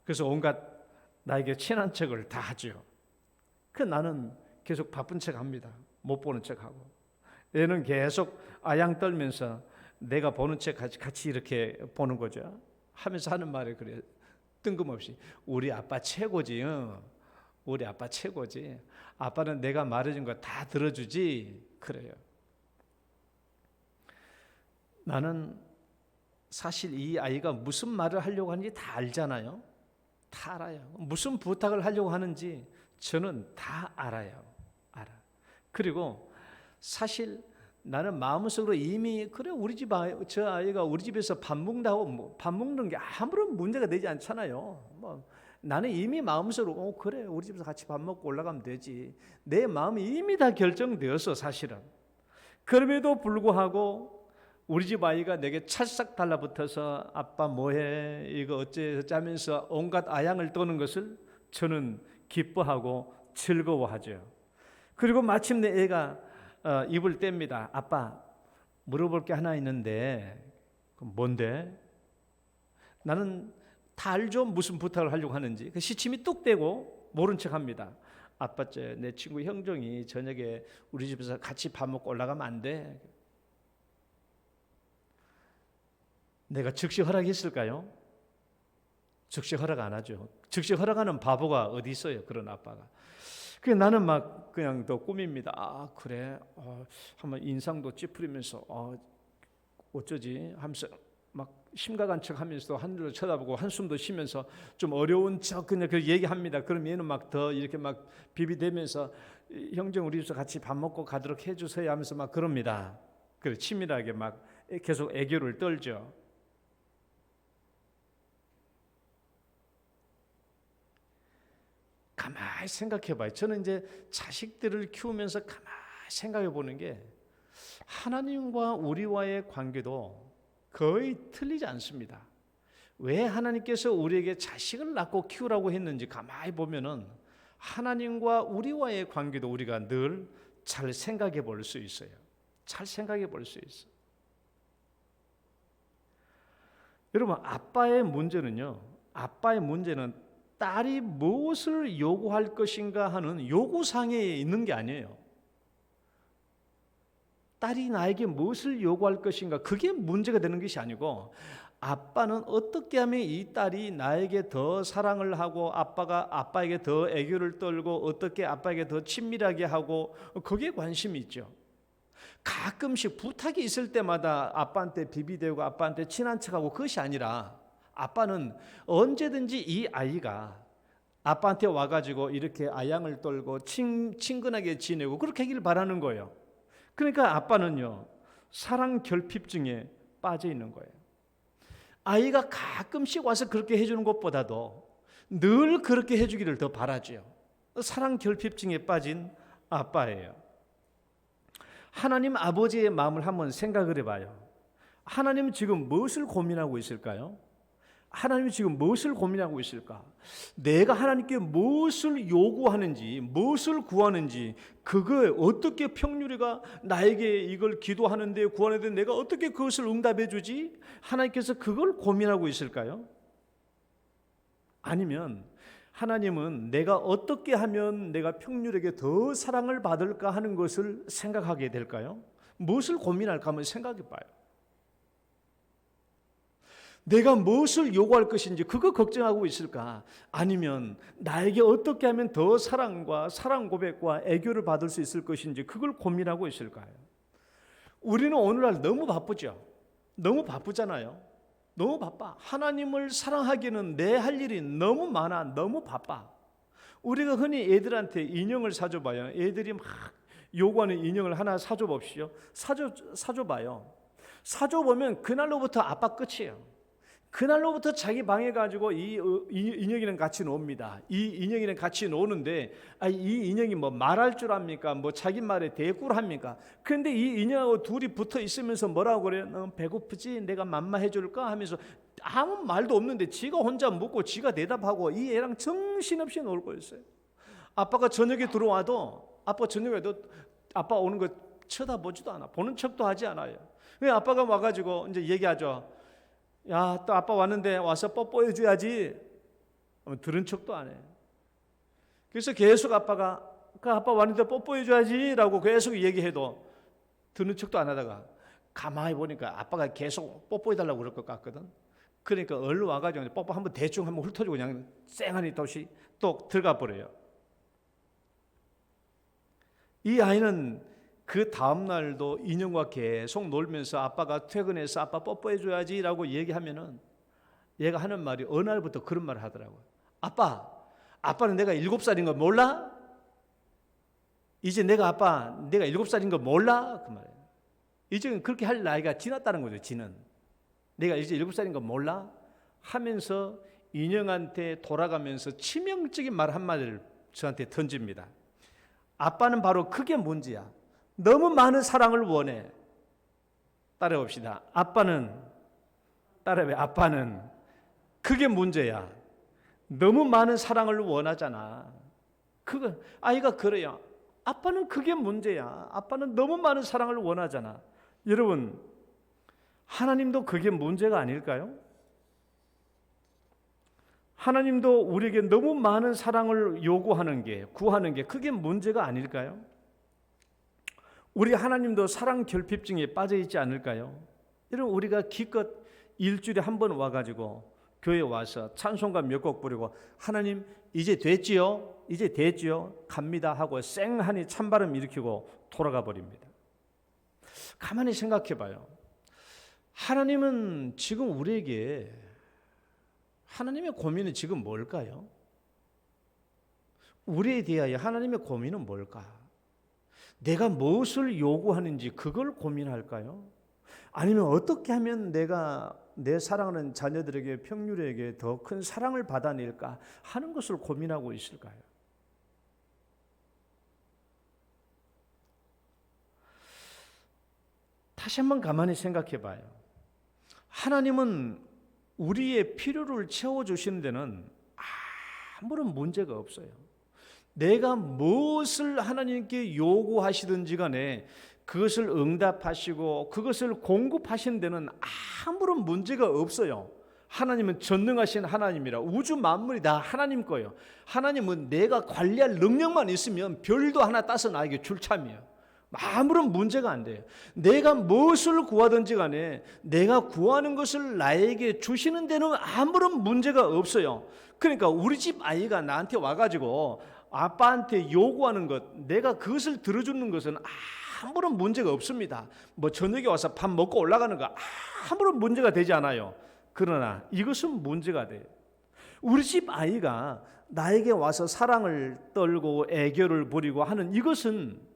그래서 온갖 나에게 친한 척을 다 하죠. 그 나는 계속 바쁜 척 합니다. 못 보는 척하고. 얘는 계속 아양 떨면서 내가 보는 척 같이 이렇게 보는 거죠. 하면서 하는 말이 그래요. 뜬금없이 우리 아빠 최고지. 우리 아빠 최고지. 아빠는 내가 말해준 거 다 들어주지. 그래요. 나는 사실 이 아이가 무슨 말을 하려고 하는지 다 알잖아요. 다 알아요. 무슨 부탁을 하려고 하는지 저는 다 알아요. 알아. 그리고 사실 나는 마음속으로 이미 그래 우리 집 저 아이가 우리 집에서 밥 먹는다고 밥 먹는 게 아무런 문제가 되지 않잖아요. 나는 이미 마음속으로 그래 우리 집에서 같이 밥 먹고 올라가면 되지. 내 마음이 이미 다 결정되었어 사실은. 그럼에도 불구하고 우리 집 아이가 내게 찰싹 달라붙어서 아빠 뭐해 이거 어쩌면서 온갖 아양을 떠는 것을 저는 기뻐하고 즐거워하죠. 그리고 마침내 애가 입을 뗍니다. 아빠 물어볼 게 하나 있는데 그럼 뭔데? 나는 다 알죠. 무슨 부탁을 하려고 하는지. 그 시침이 뚝 떼고 모른 척합니다. 아빠 내 친구 형정이 저녁에 우리 집에서 같이 밥 먹고 올라가면 안 돼? 내가 즉시 허락했을까요? 즉시 허락 안 하죠. 즉시 허락하는 바보가 어디 있어요? 그런 아빠가. 그래서 나는 막 그냥 더 꾸밉니다. 아 그래? 한번 인상도 찌푸리면서 어쩌지? 하면서 막 심각한 척하면서 하늘을 쳐다보고 한숨도 쉬면서 좀 어려운 척 그냥 그 얘기합니다. 그럼 얘는 막 더 이렇게 막 비비대면서 형정 우리 집에서 같이 밥 먹고 가도록 해주세요 하면서 막 그럽니다. 그래 치밀하게 막 계속 애교를 떨죠. 가만히 생각해 봐요. 저는 이제 자식들을 키우면서 가만히 생각해 보는 게 하나님과 우리와의 관계도 거의 틀리지 않습니다. 왜 하나님께서 우리에게 자식을 낳고 키우라고 했는지 가만히 보면은 하나님과 우리와의 관계도 우리가 늘 잘 생각해 볼 수 있어요. 잘 생각해 볼 수 있어. 여러분 아빠의 문제는 딸이 무엇을 요구할 것인가 하는 요구사항에 있는 게 아니에요. 딸이 나에게 무엇을 요구할 것인가 그게 문제가 되는 것이 아니고 아빠는 어떻게 하면 이 딸이 나에게 더 사랑을 하고 아빠가 아빠에게 더 애교를 떨고 어떻게 아빠에게 더 친밀하게 하고 거기에 관심이 있죠. 가끔씩 부탁이 있을 때마다 아빠한테 비비대고 아빠한테 친한 척하고 그것이 아니라 아빠는 언제든지 이 아이가 아빠한테 와가지고 이렇게 아양을 떨고 친근하게 지내고 그렇게 하기를 바라는 거예요. 그러니까 아빠는요 사랑 결핍증에 빠져 있는 거예요. 아이가 가끔씩 와서 그렇게 해주는 것보다도 늘 그렇게 해주기를 더 바라죠. 사랑 결핍증에 빠진 아빠예요. 하나님 아버지의 마음을 한번 생각을 해봐요. 하나님은 지금 무엇을 고민하고 있을까요? 하나님이 지금 무엇을 고민하고 있을까? 내가 하나님께 무엇을 요구하는지, 무엇을 구하는지, 그거에 어떻게 평유리가 나에게 이걸 기도하는데 구하는데 내가 어떻게 그것을 응답해 주지? 하나님께서 그걸 고민하고 있을까요? 아니면 하나님은 내가 어떻게 하면 내가 평률에게 더 사랑을 받을까 하는 것을 생각하게 될까요? 무엇을 고민할까 한번 생각해 봐요. 내가 무엇을 요구할 것인지 그거 걱정하고 있을까? 아니면 나에게 어떻게 하면 더 사랑과 사랑 고백과 애교를 받을 수 있을 것인지 그걸 고민하고 있을까요? 우리는 오늘날 너무 바쁘죠. 너무 바쁘잖아요. 너무 바빠. 하나님을 사랑하기는 내 할 일이 너무 많아. 너무 바빠. 우리가 흔히 애들한테 인형을 사줘봐요. 애들이 막 요구하는 인형을 하나 사줘봅시오. 사줘봐요. 사줘보면 그날로부터 아빠 끝이에요. 그날로부터 자기 방에 가지고 이 인형이랑 같이 놉니다. 이 인형이랑 같이 노는데 이 인형이 뭐 말할 줄 압니까? 뭐 자기 말에 대꾸를 합니까? 그런데 이 인형하고 둘이 붙어 있으면서 뭐라고 그래요? 너 배고프지? 내가 맘마 해줄까? 하면서 아무 말도 없는데 지가 혼자 묻고 지가 대답하고 이 애랑 정신없이 놀고 있어요. 아빠가 저녁에 들어와도 아빠 오는 거 쳐다보지도 않아. 보는 척도 하지 않아요. 왜 아빠가 와가지고 이제 얘기하죠. 야, 또 아빠 왔는데 와서 뽀뽀해 줘야지. 들은 척도 안 해. 그래서 계속 아빠 왔는데 뽀뽀해 줘야지라고 계속 얘기해도 듣는 척도 안 하다가 가만히 보니까 아빠가 계속 뽀뽀해 달라고 그럴 것 같거든. 그러니까 얼른 와가지고 뽀뽀 한번 대충 한번 훑어주고 그냥 쌩하니 또 들어가 버려요. 이 아이는 그 다음날도 인형과 계속 놀면서 아빠가 퇴근해서 아빠 뽀뽀해줘야지 라고 얘기하면은 얘가 하는 말이 어느 날부터 그런 말을 하더라고요. 아빠는 내가 7살인 거 몰라? 이제 내가 7살인 거 몰라? 그 말이에요. 이제 그렇게 할 나이가 지났다는 거죠. 지는 내가 이제 7살인 거 몰라? 하면서 인형한테 돌아가면서 치명적인 말 한마디를 저한테 던집니다. 아빠는 바로 그게 문제야. 너무 많은 사랑을 원해. 따라해봅시다. 아빠는 그게 문제야. 너무 많은 사랑을 원하잖아. 아이가 그래요. 아빠는 그게 문제야. 아빠는 너무 많은 사랑을 원하잖아. 여러분, 하나님도 그게 문제가 아닐까요? 하나님도 우리에게 너무 많은 사랑을 요구하는 게, 구하는 게 그게 문제가 아닐까요? 우리 하나님도 사랑 결핍증에 빠져 있지 않을까요? 여러분, 우리가 기껏 일주일에 한 번 와가지고 교회 와서 찬송가 몇 곡 부르고 하나님 이제 됐지요? 갑니다 하고 쌩하니 찬바람 일으키고 돌아가 버립니다. 가만히 생각해 봐요. 하나님은 지금 우리에게 하나님의 고민은 지금 뭘까요? 우리에 대하여 하나님의 고민은 뭘까? 내가 무엇을 요구하는지 그걸 고민할까요? 아니면 어떻게 하면 내가 내 사랑하는 자녀들에게 평률에게 더 큰 사랑을 받아낼까 하는 것을 고민하고 있을까요? 다시 한번 가만히 생각해 봐요. 하나님은 우리의 필요를 채워주시는 데는 아무런 문제가 없어요. 내가 무엇을 하나님께 요구하시든지 간에 그것을 응답하시고 그것을 공급하시는 데는 아무런 문제가 없어요. 하나님은 전능하신 하나님이라 우주 만물이 다 하나님 거예요. 하나님은 내가 관리할 능력만 있으면 별도 하나 따서 나에게 줄 참이에요. 아무런 문제가 안 돼요. 내가 무엇을 구하든지 간에 내가 구하는 것을 나에게 주시는 데는 아무런 문제가 없어요. 그러니까 우리 집 아이가 나한테 와가지고 아빠한테 요구하는 것, 내가 그것을 들어주는 것은 아무런 문제가 없습니다. 뭐 저녁에 와서 밥 먹고 올라가는 거 아무런 문제가 되지 않아요. 그러나 이것은 문제가 돼요. 우리 집 아이가 나에게 와서 사랑을 떨고 애교를 부리고 하는 이것은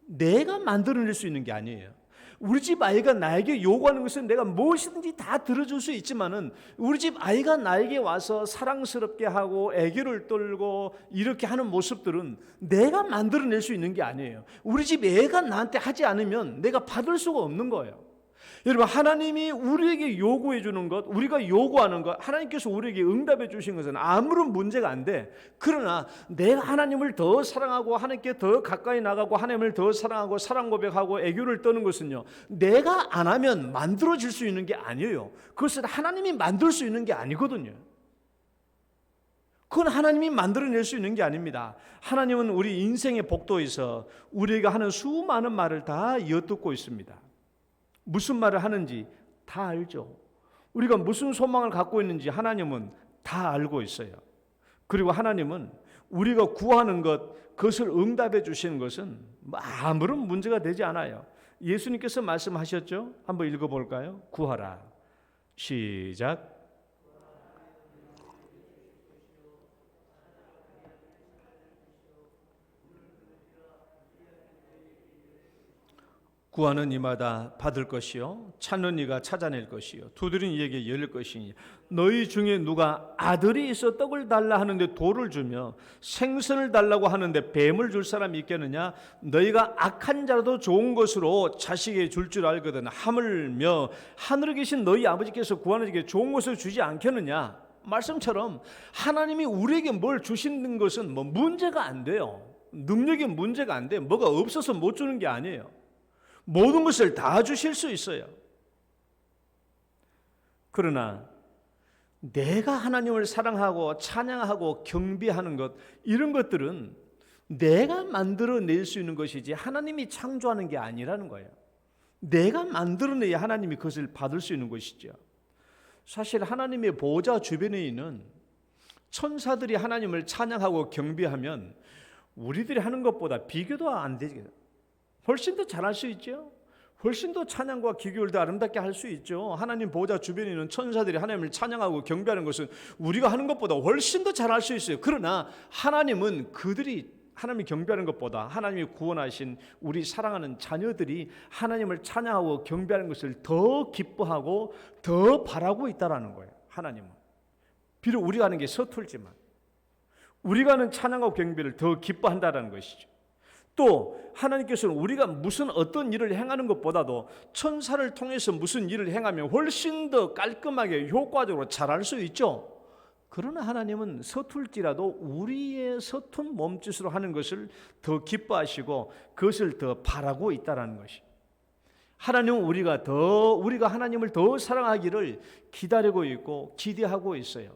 내가 만들어낼 수 있는 게 아니에요. 우리 집 아이가 나에게 요구하는 것은 내가 무엇이든지 다 들어줄 수 있지만은 우리 집 아이가 나에게 와서 사랑스럽게 하고 애교를 떨고 이렇게 하는 모습들은 내가 만들어낼 수 있는 게 아니에요. 우리 집 애가 나한테 하지 않으면 내가 받을 수가 없는 거예요. 여러분, 하나님이 우리에게 요구해 주는 것, 우리가 요구하는 것, 하나님께서 우리에게 응답해 주신 것은 아무런 문제가 안 돼. 그러나 내가 하나님을 더 사랑하고 하나님께 더 가까이 나가고 하나님을 더 사랑하고 사랑 고백하고 애교를 떠는 것은요, 내가 안 하면 만들어질 수 있는 게 아니에요. 그것은 하나님이 만들 수 있는 게 아니거든요. 그건 하나님이 만들어낼 수 있는 게 아닙니다. 하나님은 우리 인생의 복도에서 우리가 하는 수많은 말을 다 엿듣고 있습니다. 무슨 말을 하는지 다 알죠. 우리가 무슨 소망을 갖고 있는지 하나님은 다 알고 있어요. 그리고 하나님은 우리가 구하는 그것을 응답해 주시는 것은 아무런 문제가 되지 않아요. 예수님께서 말씀하셨죠? 한번 읽어볼까요? 구하라. 시작. 구하는 이마다 받을 것이요 찾는 이가 찾아낼 것이요 두드린 이에게 열릴 것이니 너희 중에 누가 아들이 있어 떡을 달라 하는데 돌을 주며 생선을 달라고 하는데 뱀을 줄 사람이 있겠느냐? 너희가 악한 자라도 좋은 것으로 자식에게 줄 알거든 하물며 하늘에 계신 너희 아버지께서 구하는 자에게 좋은 것을 주지 않겠느냐? 말씀처럼 하나님이 우리에게 뭘 주시는 것은 문제가 안 돼요. 능력이 문제가 안 돼요. 뭐가 없어서 못 주는 게 아니에요. 모든 것을 다 주실 수 있어요. 그러나 내가 하나님을 사랑하고 찬양하고 경배하는 것, 이런 것들은 내가 만들어낼 수 있는 것이지 하나님이 창조하는 게 아니라는 거예요. 내가 만들어내야 하나님이 그것을 받을 수 있는 것이죠. 사실 하나님의 보호자 주변에 있는 천사들이 하나님을 찬양하고 경배하면 우리들이 하는 것보다 비교도 안 되죠. 훨씬 더 잘할 수 있죠. 훨씬 더 찬양과 기교를 더 아름답게 할 수 있죠. 하나님 보호자 주변에 있는 천사들이 하나님을 찬양하고 경배하는 것은 우리가 하는 것보다 훨씬 더 잘할 수 있어요. 그러나 하나님은 그들이 하나님을 경배하는 것보다 하나님이 구원하신 우리 사랑하는 자녀들이 하나님을 찬양하고 경배하는 것을 더 기뻐하고 더 바라고 있다는 거예요. 하나님은 비록 우리가 하는 게 서툴지만 우리가 하는 찬양하고 경배를 더 기뻐한다는 것이죠. 또 하나님께서는 우리가 무슨 어떤 일을 행하는 것보다도 천사를 통해서 무슨 일을 행하면 훨씬 더 깔끔하게 효과적으로 잘할 수 있죠. 그러나 하나님은 서툴지라도 우리의 서툰 몸짓으로 하는 것을 더 기뻐하시고 그것을 더 바라고 있다는 것이. 하나님은 우리가 하나님을 더 사랑하기를 기다리고 있고 기대하고 있어요.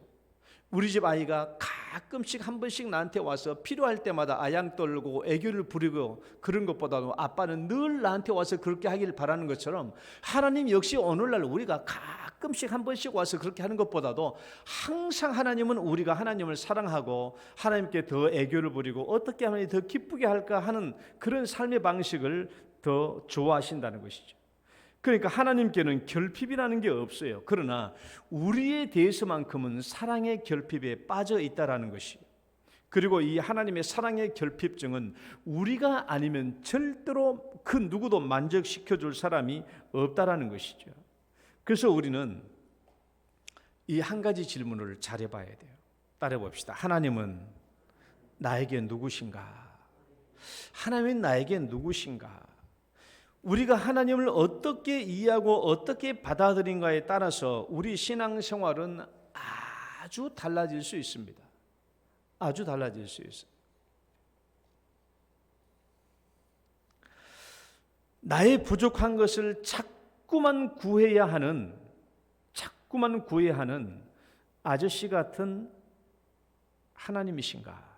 우리 집 아이가 가끔씩 한 번씩 나한테 와서 필요할 때마다 아양 떨고 애교를 부리고 그런 것보다도 아빠는 늘 나한테 와서 그렇게 하기를 바라는 것처럼 하나님 역시 오늘날 우리가 가끔씩 한 번씩 와서 그렇게 하는 것보다도 항상 하나님은 우리가 하나님을 사랑하고 하나님께 더 애교를 부리고 어떻게 하면 더 기쁘게 할까 하는 그런 삶의 방식을 더 좋아하신다는 것이죠. 그러니까 하나님께는 결핍이라는 게 없어요. 그러나 우리에 대해서만큼은 사랑의 결핍에 빠져 있다라는 것이. 그리고 이 하나님의 사랑의 결핍증은 우리가 아니면 절대로 그 누구도 만족시켜 줄 사람이 없다라는 것이죠. 그래서 우리는 이 한 가지 질문을 잘 해봐야 돼요. 따라해 봅시다. 하나님은 나에게 누구신가? 하나님은 나에게 누구신가? 우리가 하나님을 어떻게 이해하고 어떻게 받아들인가에 따라서 우리 신앙생활은 아주 달라질 수 있습니다. 아주 달라질 수 있어요. 나의 부족한 것을 자꾸만 구해야 하는 아저씨 같은 하나님이신가?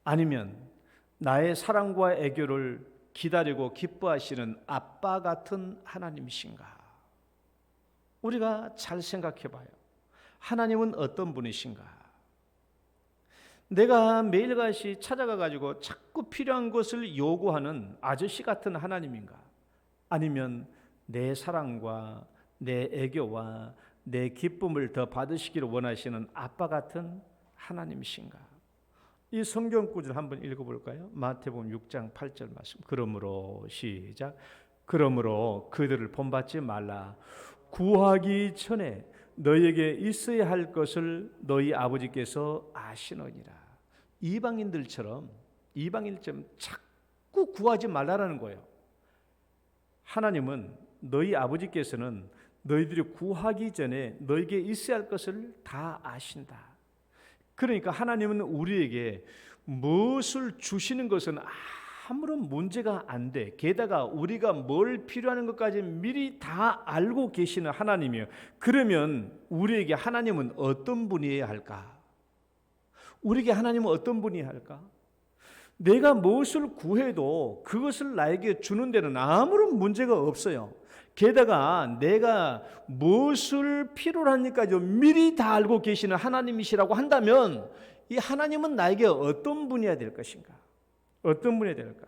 아니면 나의 사랑과 애교를 기다리고 기뻐하시는 아빠 같은 하나님이신가? 우리가 잘 생각해 봐요. 하나님은 어떤 분이신가? 내가 매일같이 찾아가 가지고 자꾸 필요한 것을 요구하는 아저씨 같은 하나님인가? 아니면 내 사랑과 내 애교와 내 기쁨을 더 받으시기를 원하시는 아빠 같은 하나님이신가? 이 성경 구절 한번 읽어볼까요? 마태복음 6장 8절 말씀. 그러므로 시작. 그러므로 그들을 본받지 말라. 구하기 전에 너희에게 있어야 할 것을 너희 아버지께서 아시느니라. 이방인들처럼 자꾸 구하지 말라라는 거예요. 하나님은 너희 아버지께서는 너희들이 구하기 전에 너희에게 있어야 할 것을 다 아신다. 그러니까 하나님은 우리에게 무엇을 주시는 것은 아무런 문제가 안 돼. 게다가 우리가 뭘 필요한 것까지 미리 다 알고 계시는 하나님이요. 그러면 우리에게 하나님은 어떤 분이어야 할까? 우리에게 하나님은 어떤 분이어야 할까? 내가 무엇을 구해도 그것을 나에게 주는 데는 아무런 문제가 없어요. 게다가 내가 무엇을 필요로 하니까요 미리 다 알고 계시는 하나님이시라고 한다면 이 하나님은 나에게 어떤 분이어야 될 것인가? 어떤 분이 될까?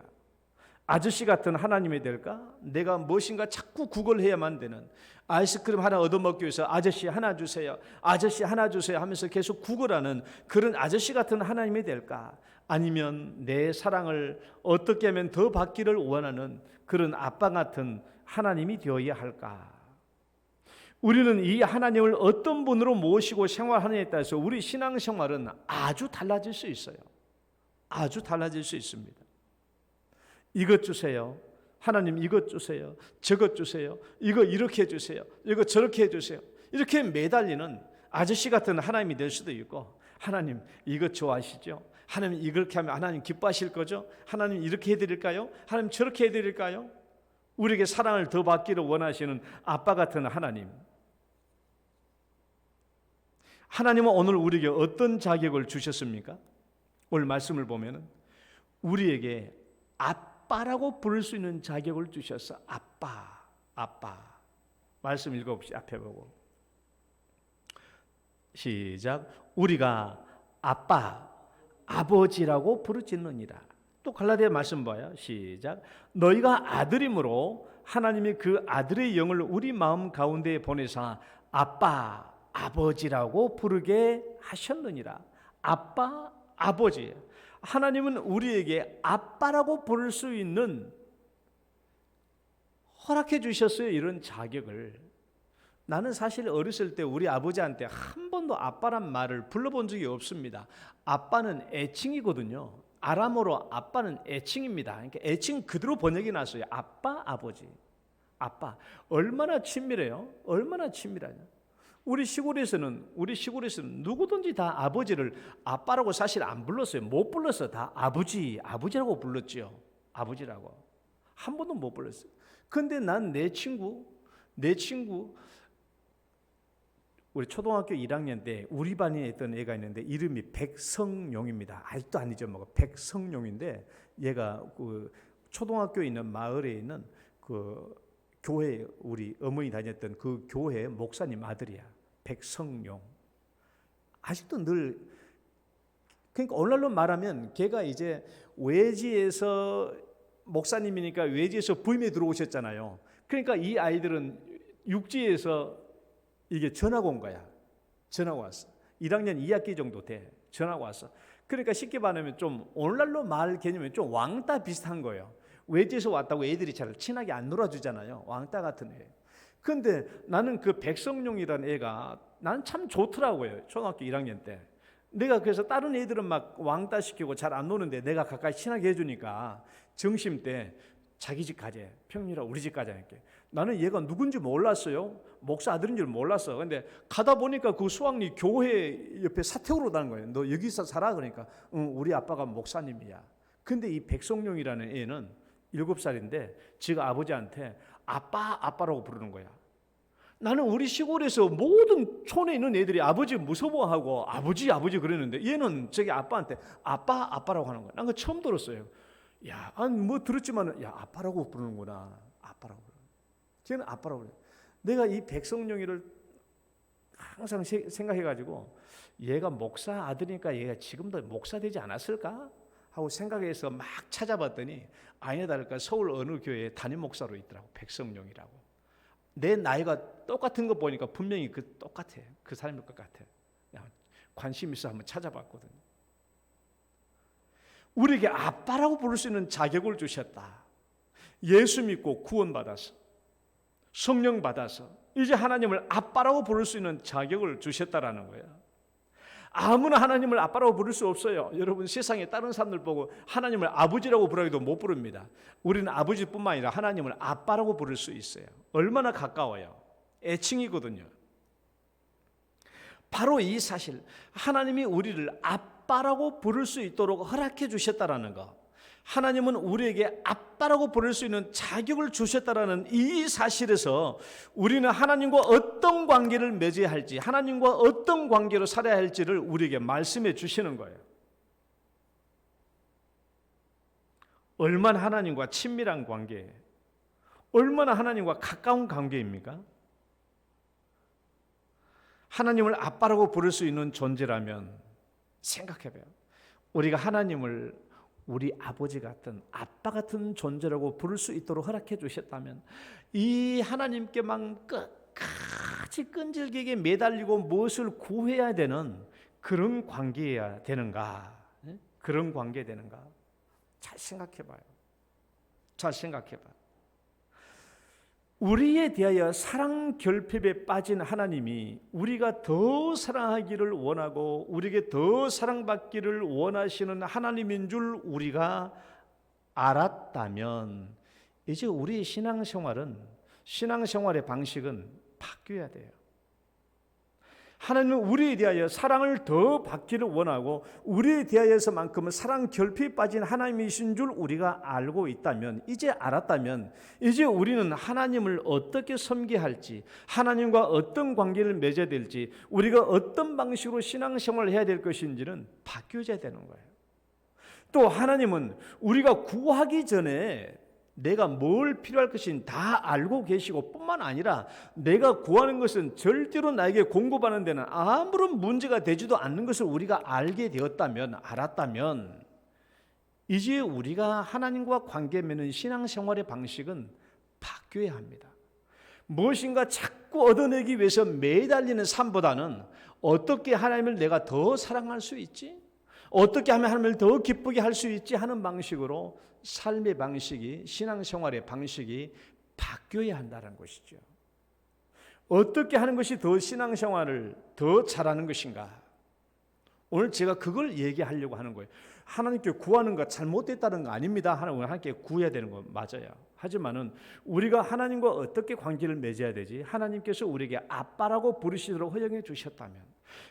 아저씨 같은 하나님이 될까? 내가 무엇인가 자꾸 구걸해야만 되는, 아이스크림 하나 얻어먹기 위해서 아저씨 하나 주세요, 아저씨 하나 주세요 하면서 계속 구걸하는 그런 아저씨 같은 하나님이 될까? 아니면 내 사랑을 어떻게 하면 더 받기를 원하는 그런 아빠 같은 하나님이 되어야 할까? 우리는 이 하나님을 어떤 분으로 모시고 생활하느냐에 따라서 우리 신앙생활은 아주 달라질 수 있어요. 아주 달라질 수 있습니다. 이것 주세요. 하나님 이것 주세요. 저것 주세요. 이거 이렇게 해주세요. 이거 저렇게 해주세요. 이렇게 매달리는 아저씨 같은 하나님이 될 수도 있고, 하나님 이것 좋아하시죠? 하나님 이렇게 하면 하나님 기뻐하실 거죠? 하나님 이렇게 해드릴까요? 하나님 저렇게 해드릴까요? 우리에게 사랑을 더 받기를 원하시는 아빠 같은 하나님. 하나님은 오늘 우리에게 어떤 자격을 주셨습니까? 오늘 말씀을 보면 우리에게 아빠라고 부를 수 있는 자격을 주셨어. 아빠, 아빠. 말씀 읽어봅시다. 앞에 보고 시작. 우리가 아빠, 아버지라고 부르짖느니라. 또 갈라디아 말씀 봐요. 시작. 너희가 아들이므로 하나님이 그 아들의 영을 우리 마음 가운데에 보내사 아빠, 아버지라고 부르게 하셨느니라. 아빠, 아버지. 하나님은 우리에게 아빠라고 부를 수 있는 허락해 주셨어요. 이런 자격을. 나는 사실 어렸을 때 우리 아버지한테 한 번도 아빠란 말을 불러본 적이 없습니다. 아빠는 애칭이거든요. 아람어로 아빠는 애칭입니다. 그러니까 애칭 그대로 번역이 났어요. 아빠, 아버지. 아빠. 얼마나 친밀해요? 얼마나 친밀하냐? 우리 시골에서는 누구든지 다 아버지를 아빠라고 사실 안 불렀어요. 못 불렀어. 다 아버지라고 불렀지요. 아버지라고. 한 번도 못 불렀어요. 근데 난 내 친구 우리 초등학교 1학년 때 우리 반에 있던 애가 있는데 이름이 백성용입니다. 아직도 안 잊어먹어. 백성용인데 얘가 그 초등학교에 있는 마을에 있는 그 교회, 우리 어머니 다녔던 그 교회 목사님 아들이야. 백성용. 아직도 늘, 그러니까 오늘날로 말하면 걔가 이제 외지에서 목사님이니까 외지에서 부임에 들어오셨잖아요. 그러니까 이 아이들은 육지에서 이게 전화가 온 거야. 전화가 왔어. 1학년 2학기 정도 돼. 전화가 왔어. 그러니까 쉽게 말하면 좀 오늘날로 말 개념이 좀 왕따 비슷한 거예요. 외지에서 왔다고 애들이 잘 친하게 안 놀아주잖아요. 왕따 같은 애. 근데 나는 그 백성용이라는 애가 나는 참 좋더라고요. 초등학교 1학년 때. 내가 그래서 다른 애들은 막 왕따 시키고 잘 안 노는데 내가 가까이 친하게 해주니까 점심 때 자기 집 가재. 평일에 우리 집 가자. 이렇게. 나는 얘가 누군지 몰랐어요. 목사 아들인 줄 몰랐어. 근데 가다 보니까 그 수학리 교회 옆에 사택으로 다는 거예요. 너 여기서 살아? 그러니까 응, 우리 아빠가 목사님이야. 근데 이 백성용이라는 애는 7살인데 지가 아버지한테 아빠라고 부르는 거야. 나는 우리 시골에서 모든 촌에 있는 애들이 아버지 무서워하고 아버지 그러는데 얘는 저기 아빠한테 아빠라고 하는 거야. 난 그거 처음 들었어요. 야, 아니 뭐 들었지만 야 아빠라고 부르는구나. 아빠라고. 쟤는 아빠라고 그래. 내가 이 백성용이를 항상 생각해가지고 얘가 목사 아들이니까 얘가 지금도 목사 되지 않았을까 하고 생각해서 막 찾아봤더니 아니나 다를까 서울 어느 교회에 담임 목사로 있더라고. 백성용이라고. 내 나이가 똑같은 거 보니까 분명히 그 똑같아. 그 사람일 것 같아. 관심 있어 한번 찾아봤거든요. 우리에게 아빠라고 부를 수 있는 자격을 주셨다. 예수 믿고 구원받아서 성령 받아서 이제 하나님을 아빠라고 부를 수 있는 자격을 주셨다라는 거예요. 아무나 하나님을 아빠라고 부를 수 없어요. 여러분 세상에 다른 사람들 보고 하나님을 아버지라고 부르기도 못 부릅니다. 우리는 아버지뿐만 아니라 하나님을 아빠라고 부를 수 있어요. 얼마나 가까워요. 애칭이거든요. 바로 이 사실 하나님이 우리를 아빠라고 부를 수 있도록 허락해 주셨다라는 거. 하나님은 우리에게 아빠라고 부를 수 있는 자격을 주셨다라는 이 사실에서 우리는 하나님과 어떤 관계를 맺어야 할지, 하나님과 어떤 관계로 살아야 할지를 우리에게 말씀해 주시는 거예요. 얼마나 하나님과 친밀한 관계, 얼마나 하나님과 가까운 관계입니까? 하나님을 아빠라고 부를 수 있는 존재라면 생각해봐요. 우리가 하나님을 우리 아버지 같은, 아빠 같은 존재라고 부를 수 있도록 허락해 주셨다면 이 하나님께만 끝까지 끈질기게 매달리고 무엇을 구해야 되는 그런 관계여야 되는가? 그런 관계 되는가? 잘 생각해봐요. 잘 생각해봐요. 우리에 대하여 사랑 결핍에 빠진 하나님이 우리가 더 사랑하기를 원하고 우리에게 더 사랑받기를 원하시는 하나님인 줄 우리가 알았다면 이제 우리의 신앙생활의 방식은 바뀌어야 돼요. 하나님은 우리에 대하여 사랑을 더 받기를 원하고 우리에 대하여서만큼은 사랑 결핍에 빠진 하나님이신 줄 우리가 알고 있다면, 이제 알았다면 이제 우리는 하나님을 어떻게 섬겨야 할지, 하나님과 어떤 관계를 맺어야 될지, 우리가 어떤 방식으로 신앙생활을 해야 될 것인지는 바뀌어져야 되는 거예요. 또 하나님은 우리가 구하기 전에 내가 뭘 필요할 것인지 다 알고 계시고 뿐만 아니라 내가 구하는 것은 절대로 나에게 공급하는 데는 아무런 문제가 되지도 않는 것을 우리가 알았다면 이제 우리가 하나님과 관계 맺는 신앙생활의 방식은 바뀌어야 합니다. 무엇인가 자꾸 얻어내기 위해서 매달리는 삶보다는 어떻게 하나님을 내가 더 사랑할 수 있지? 어떻게 하면 하나님을 더 기쁘게 할 수 있지? 하는 방식으로 삶의 방식이, 신앙생활의 방식이 바뀌어야 한다는 것이죠. 어떻게 하는 것이 더 신앙생활을 더 잘하는 것인가? 오늘 제가 그걸 얘기하려고 하는 거예요. 하나님께 구하는 거 잘못됐다는 거 아닙니다. 하나님께 구해야 되는 거 맞아요. 하지만은 우리가 하나님과 어떻게 관계를 맺어야 되지? 하나님께서 우리에게 아빠라고 부르시도록 허용해 주셨다면,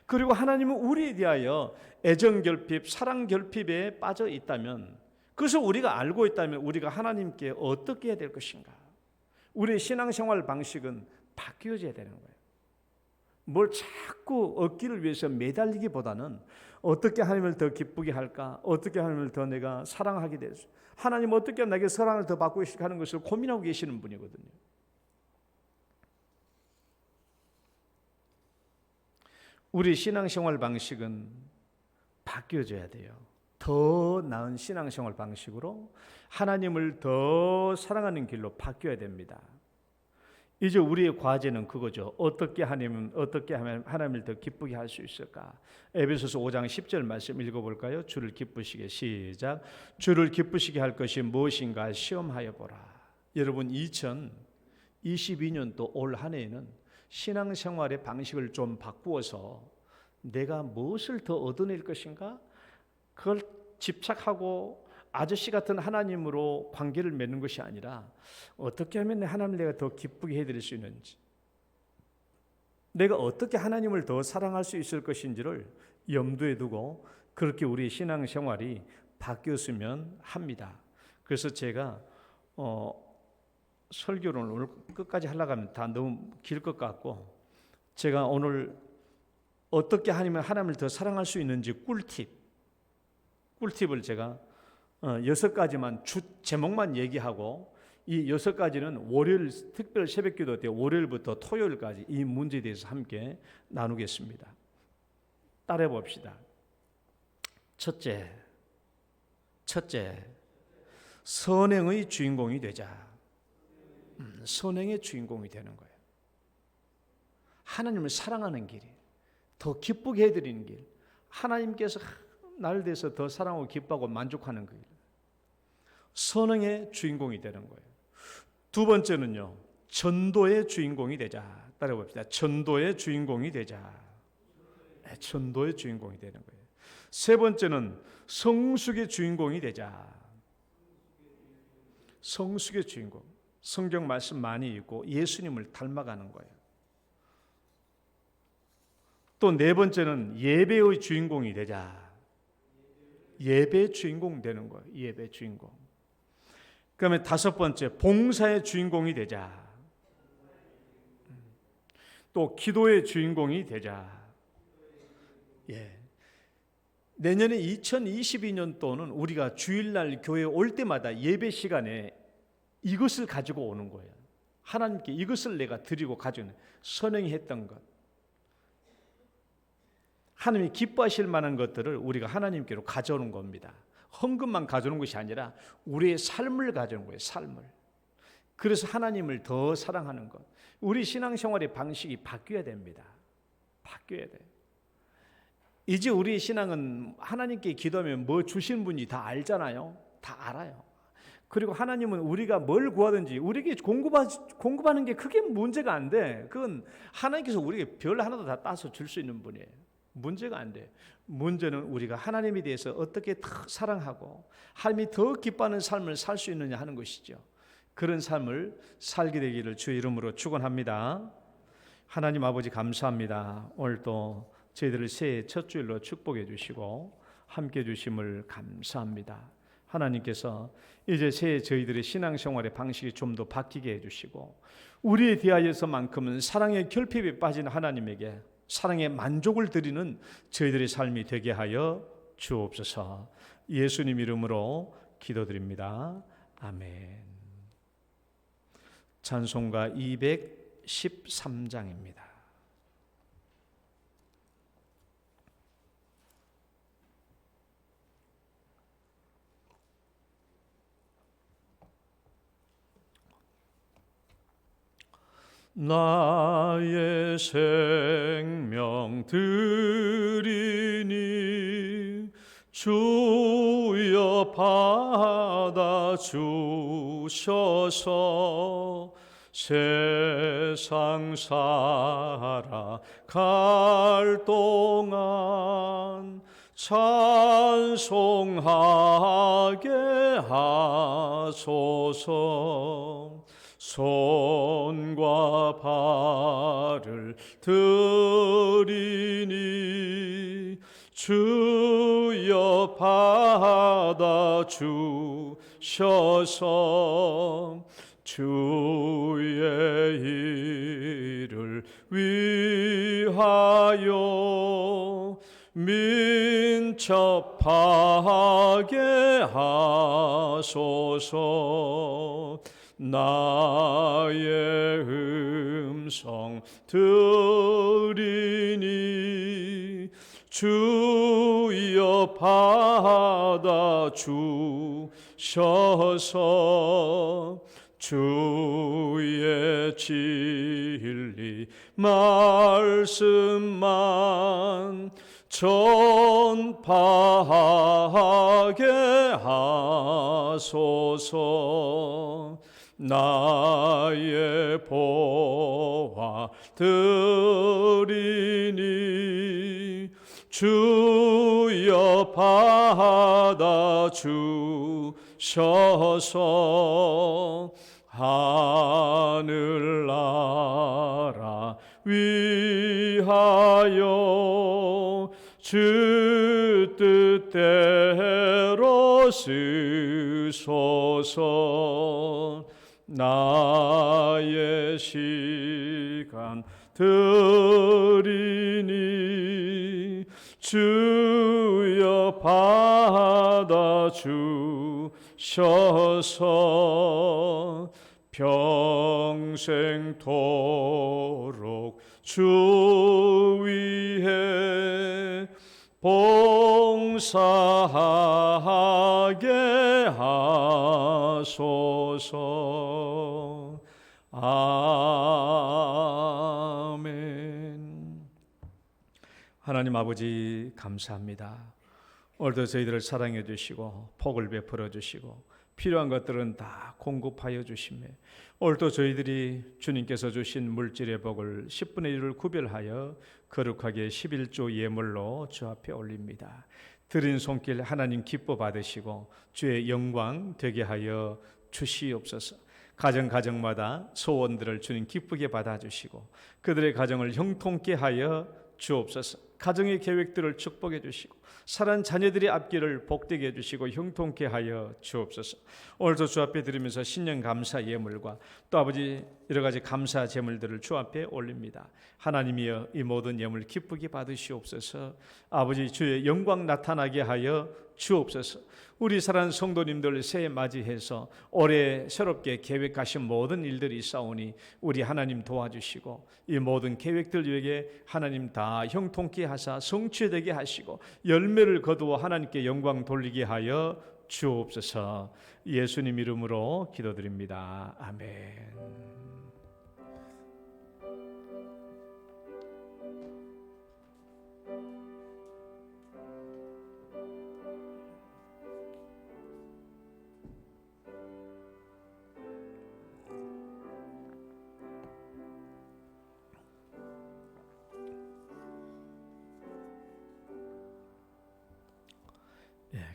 그리고 하나님은 우리에 대하여 애정 결핍, 사랑 결핍에 빠져 있다면, 그것을 우리가 알고 있다면 우리가 하나님께 어떻게 해야 될 것인가? 우리의 신앙생활 방식은 바뀌어져야 되는 거예요. 뭘 자꾸 얻기를 위해서 매달리기보다는 어떻게 하나님을 더 기쁘게 할까? 어떻게 하나님을 더 내가 사랑하게 될수, 하나님 어떻게 나에게 사랑을 더 받고 싶게 하는 것을 고민하고 계시는 분이거든요. 우리 신앙생활 방식은 바뀌어져야 돼요. 더 나은 신앙생활 방식으로 하나님을 더 사랑하는 길로 바뀌어야 됩니다. 이제 우리의 과제는 그거죠. 어떻게 하면 하나님을 더 기쁘게 할 수 있을까? 에베소서 5장 10절 말씀 읽어볼까요? 주를 기쁘시게, 시작. 주를 기쁘시게 할 것이 무엇인가 시험하여 보라. 여러분, 2022년도 올 한 해에는 신앙생활의 방식을 좀 바꾸어서 내가 무엇을 더 얻어낼 것인가? 그걸 집착하고 아저씨 같은 하나님으로 관계를 맺는 것이 아니라 어떻게 하면 하나님을 내가 더 기쁘게 해드릴 수 있는지, 내가 어떻게 하나님을 더 사랑할 수 있을 것인지를 염두에 두고 그렇게 우리 신앙생활이 바뀌었으면 합니다. 그래서 제가 설교를 오늘 끝까지 하려고 하면 다 너무 길 것 같고, 제가 오늘 어떻게 하나님을 더 사랑할 수 있는지 꿀팁을 제가 6가지만 제목만 얘기하고, 이 6가지는 월요일 특별 새벽기도 때 월요일부터 토요일까지 이 문제에 대해서 함께 나누겠습니다. 따라해 봅시다. 첫째, 선행의 주인공이 되자. 선행의 주인공이 되는 거예요. 하나님을 사랑하는 길이, 더 기쁘게 해드리는 길, 하나님께서 나를 대해서 더 사랑하고 기뻐하고 만족하는 그 길, 선행의 주인공이 되는 거예요. 두 번째는요, 전도의 주인공이 되자. 따라해 봅시다. 전도의 주인공이 되자. 전도의 주인공이 되는 거예요. 세 번째는 성숙의 주인공이 되자. 성숙의 주인공. 성경 말씀 많이 읽고 예수님을 닮아가는 거예요. 또 네 번째는 예배의 주인공이 되자. 예배 주인공 되는 거예요. 예배 주인공. 그다음에 다섯 번째, 봉사의 주인공이 되자. 또 기도의 주인공이 되자. 예. 내년에 2022년도는 우리가 주일날 교회에 올 때마다 예배 시간에 이것을 가지고 오는 거예요. 하나님께 이것을 내가 드리고 가져오는, 선행이 했던 것, 하나님이 기뻐하실 만한 것들을 우리가 하나님께로 가져오는 겁니다. 헌금만 가져오는 것이 아니라 우리의 삶을 가져오는 거예요. 삶을. 그래서 하나님을 더 사랑하는 것, 우리 신앙생활의 방식이 바뀌어야 됩니다. 바뀌어야 돼요. 이제 우리의 신앙은 하나님께 기도하면 뭐 주신 분이 다 알잖아요. 다 알아요. 그리고 하나님은 우리가 뭘 구하든지 우리에게 공급하는 게 크게 문제가 안 돼. 그건 하나님께서 우리에게 별 하나도 다 따서 줄 수 있는 분이에요. 문제가 안 돼. 문제는 우리가 하나님에 대해서 어떻게 더 사랑하고 하나님이 더 기뻐하는 삶을 살 수 있느냐 하는 것이죠. 그런 삶을 살게 되기를 주의 이름으로 축원합니다. 하나님 아버지 감사합니다. 오늘도 저희들을 새해 첫 주일로 축복해 주시고 함께 주심을 감사합니다. 하나님께서 이제 새해 저희들의 신앙생활의 방식이 좀 더 바뀌게 해주시고 우리에 대하여서만큼은 사랑의 결핍에 빠진 하나님에게 사랑의 만족을 드리는 저희들의 삶이 되게 하여 주옵소서. 예수님 이름으로 기도드립니다. 아멘. 찬송가 213장입니다. 나의 생명 드리니 주여 받아 주셔서 세상 살아갈 동안 찬송하게 하소서. 손과 발을 드리니 주여 받아 주셔서 주의 일을 위하여 민첩하게 하소서. 나의 음성 들으니 주여 받아 주셔서 주의 진리 말씀만 전파하게 하소서. 나의 보화 드리니 주여 받아 주셔서 하늘나라 위하여 주 뜻대로 쓰소서. 나의 시간 드리니 주여 받아 주셔서 평생토록 주 위에 봉사하게 하소서. 아멘. 하나님 아버지 감사합니다. 오늘도 저희들을 사랑해 주시고 복을 베풀어 주시고 필요한 것들은 다 공급하여 주시며 오늘도 저희들이 주님께서 주신 물질의 복을 10분의 1을 구별하여 거룩하게 11조 예물로 주 앞에 올립니다. 드린 손길 하나님 기뻐 받으시고 주의 영광 되게 하여 주시옵소서. 가정마다 소원들을 주님 기쁘게 받아주시고 그들의 가정을 형통케 하여 주옵소서. 가정의 계획들을 축복해 주시고 사랑하는 자녀들의 앞길을 복되게 해주시고 형통케 하여 주옵소서. 오늘도 주 앞에 드리면서 신년 감사 예물과 또 아버지 여러 가지 감사 제물들을 주 앞에 올립니다. 하나님이여 이 모든 예물 기쁘게 받으시옵소서. 아버지 주의 영광 나타나게 하여 주옵소서. 우리 사랑하는 성도님들 새해 맞이해서 올해 새롭게 계획하신 모든 일들이 있사오니 우리 하나님 도와주시고 이 모든 계획들 위에 하나님 다 형통케 하사 성취되게 하시고 열매를 거두어 하나님께 영광 돌리게 하여 주옵소서. 예수님 이름으로 기도드립니다. 아멘.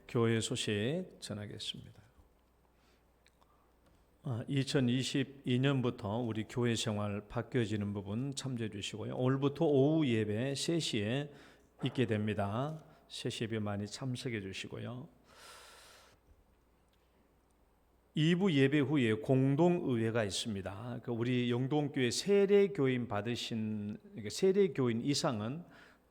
교회 소식 전하겠습니다. 2022년부터 우리 교회 생활 바뀌어지는 부분 참조해 주시고요. 오늘부터 오후 예배 3시에 있게 됩니다. 3시 예배 많이 참석해 주시고요. 2부 예배 후에 공동의회가 있습니다. 우리 영동교회 세례교인 받으신 세례교인 이상은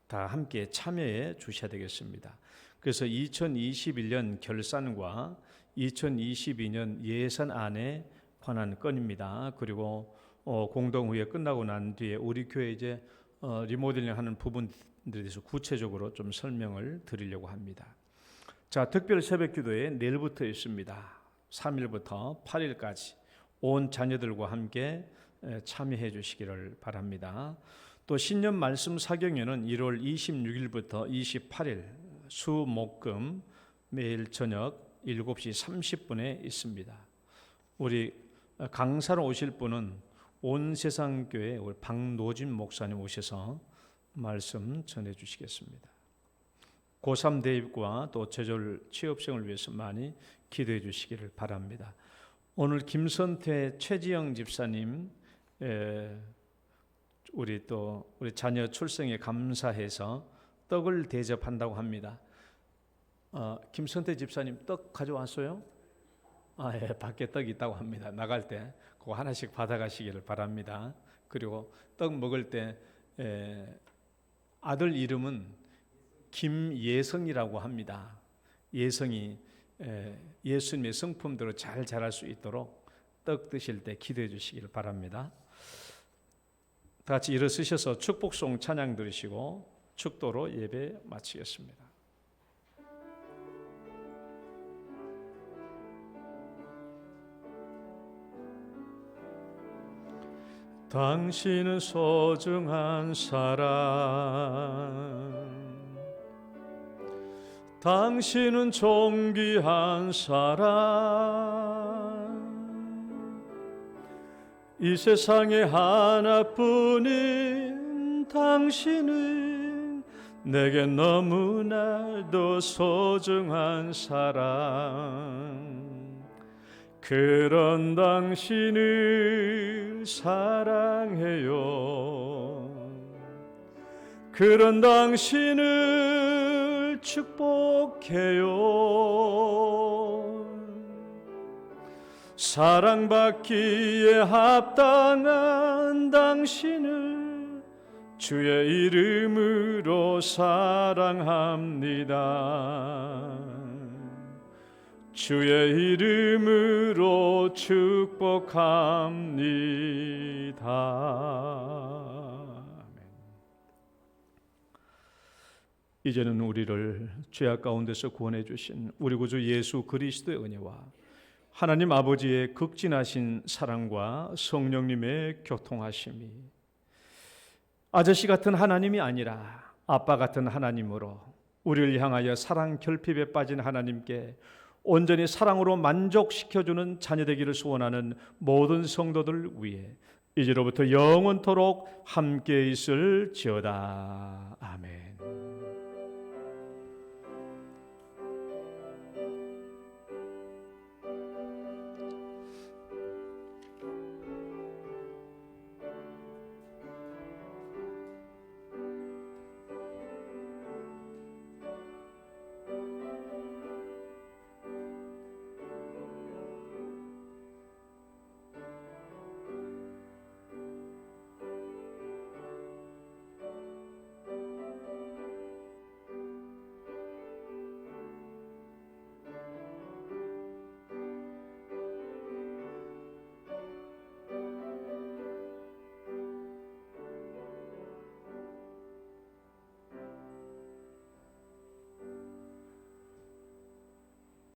다 함께 참여해 주셔야 되겠습니다. 그래서 2021년 결산과 2022년 예산안에 관한 건입니다. 그리고 공동회의 끝나고 난 뒤에 우리 교회 이제 리모델링하는 부분들에 대해서 구체적으로 좀 설명을 드리려고 합니다. 자, 특별 새벽기도회 내일부터 있습니다. 3일부터 8일까지 온 자녀들과 함께 참여해 주시기를 바랍니다. 또 신년 말씀 사경회는 1월 26일부터 28일 수, 목, 금 매일 저녁 7시 30분에 있습니다. 우리 강사로 오실 분은 온세상교회 우리 박노진 목사님 오셔서 말씀 전해 주시겠습니다. 고3 대입과 또 제졸 취업생을 위해서 많이 기도해 주시기를 바랍니다. 오늘 김선태 최지영 집사님 우리 자녀 출생에 감사해서 떡을 대접한다고 합니다. 김선태 집사님 떡 가져왔어요? 예, 밖에 떡이 있다고 합니다. 나갈 때 그거 하나씩 받아가시기를 바랍니다. 그리고 떡 먹을 때 아들 이름은 김예성이라고 합니다. 예성이 예수님의 성품대로 잘 자랄 수 있도록 떡 드실 때 기도해 주시기를 바랍니다. 다 같이 일어서셔서 축복송 찬양 들으시고 축도로 예배 마치겠습니다. 당신은 소중한 사람, 당신은 존귀한 사람, 이 세상에 하나뿐인 당신은 내게 너무나도 소중한 사람, 그런 당신을 사랑해요. 그런 당신을 축복해요. 사랑받기에 합당한 당신을 주의 이름으로 사랑합니다. 주의 이름으로 축복합니다. 이제는 우리를 죄악 가운데서 구원해 주신 우리 구주 예수 그리스도의 은혜와 하나님 아버지의 극진하신 사랑과 성령님의 교통하심이 아저씨 같은 하나님이 아니라 아빠 같은 하나님으로 우리를 향하여 사랑 결핍에 빠진 하나님께 온전히 사랑으로 만족시켜주는 자녀 되기를 소원하는 모든 성도들 위해 이제로부터 영원토록 함께 있을지어다. 아멘.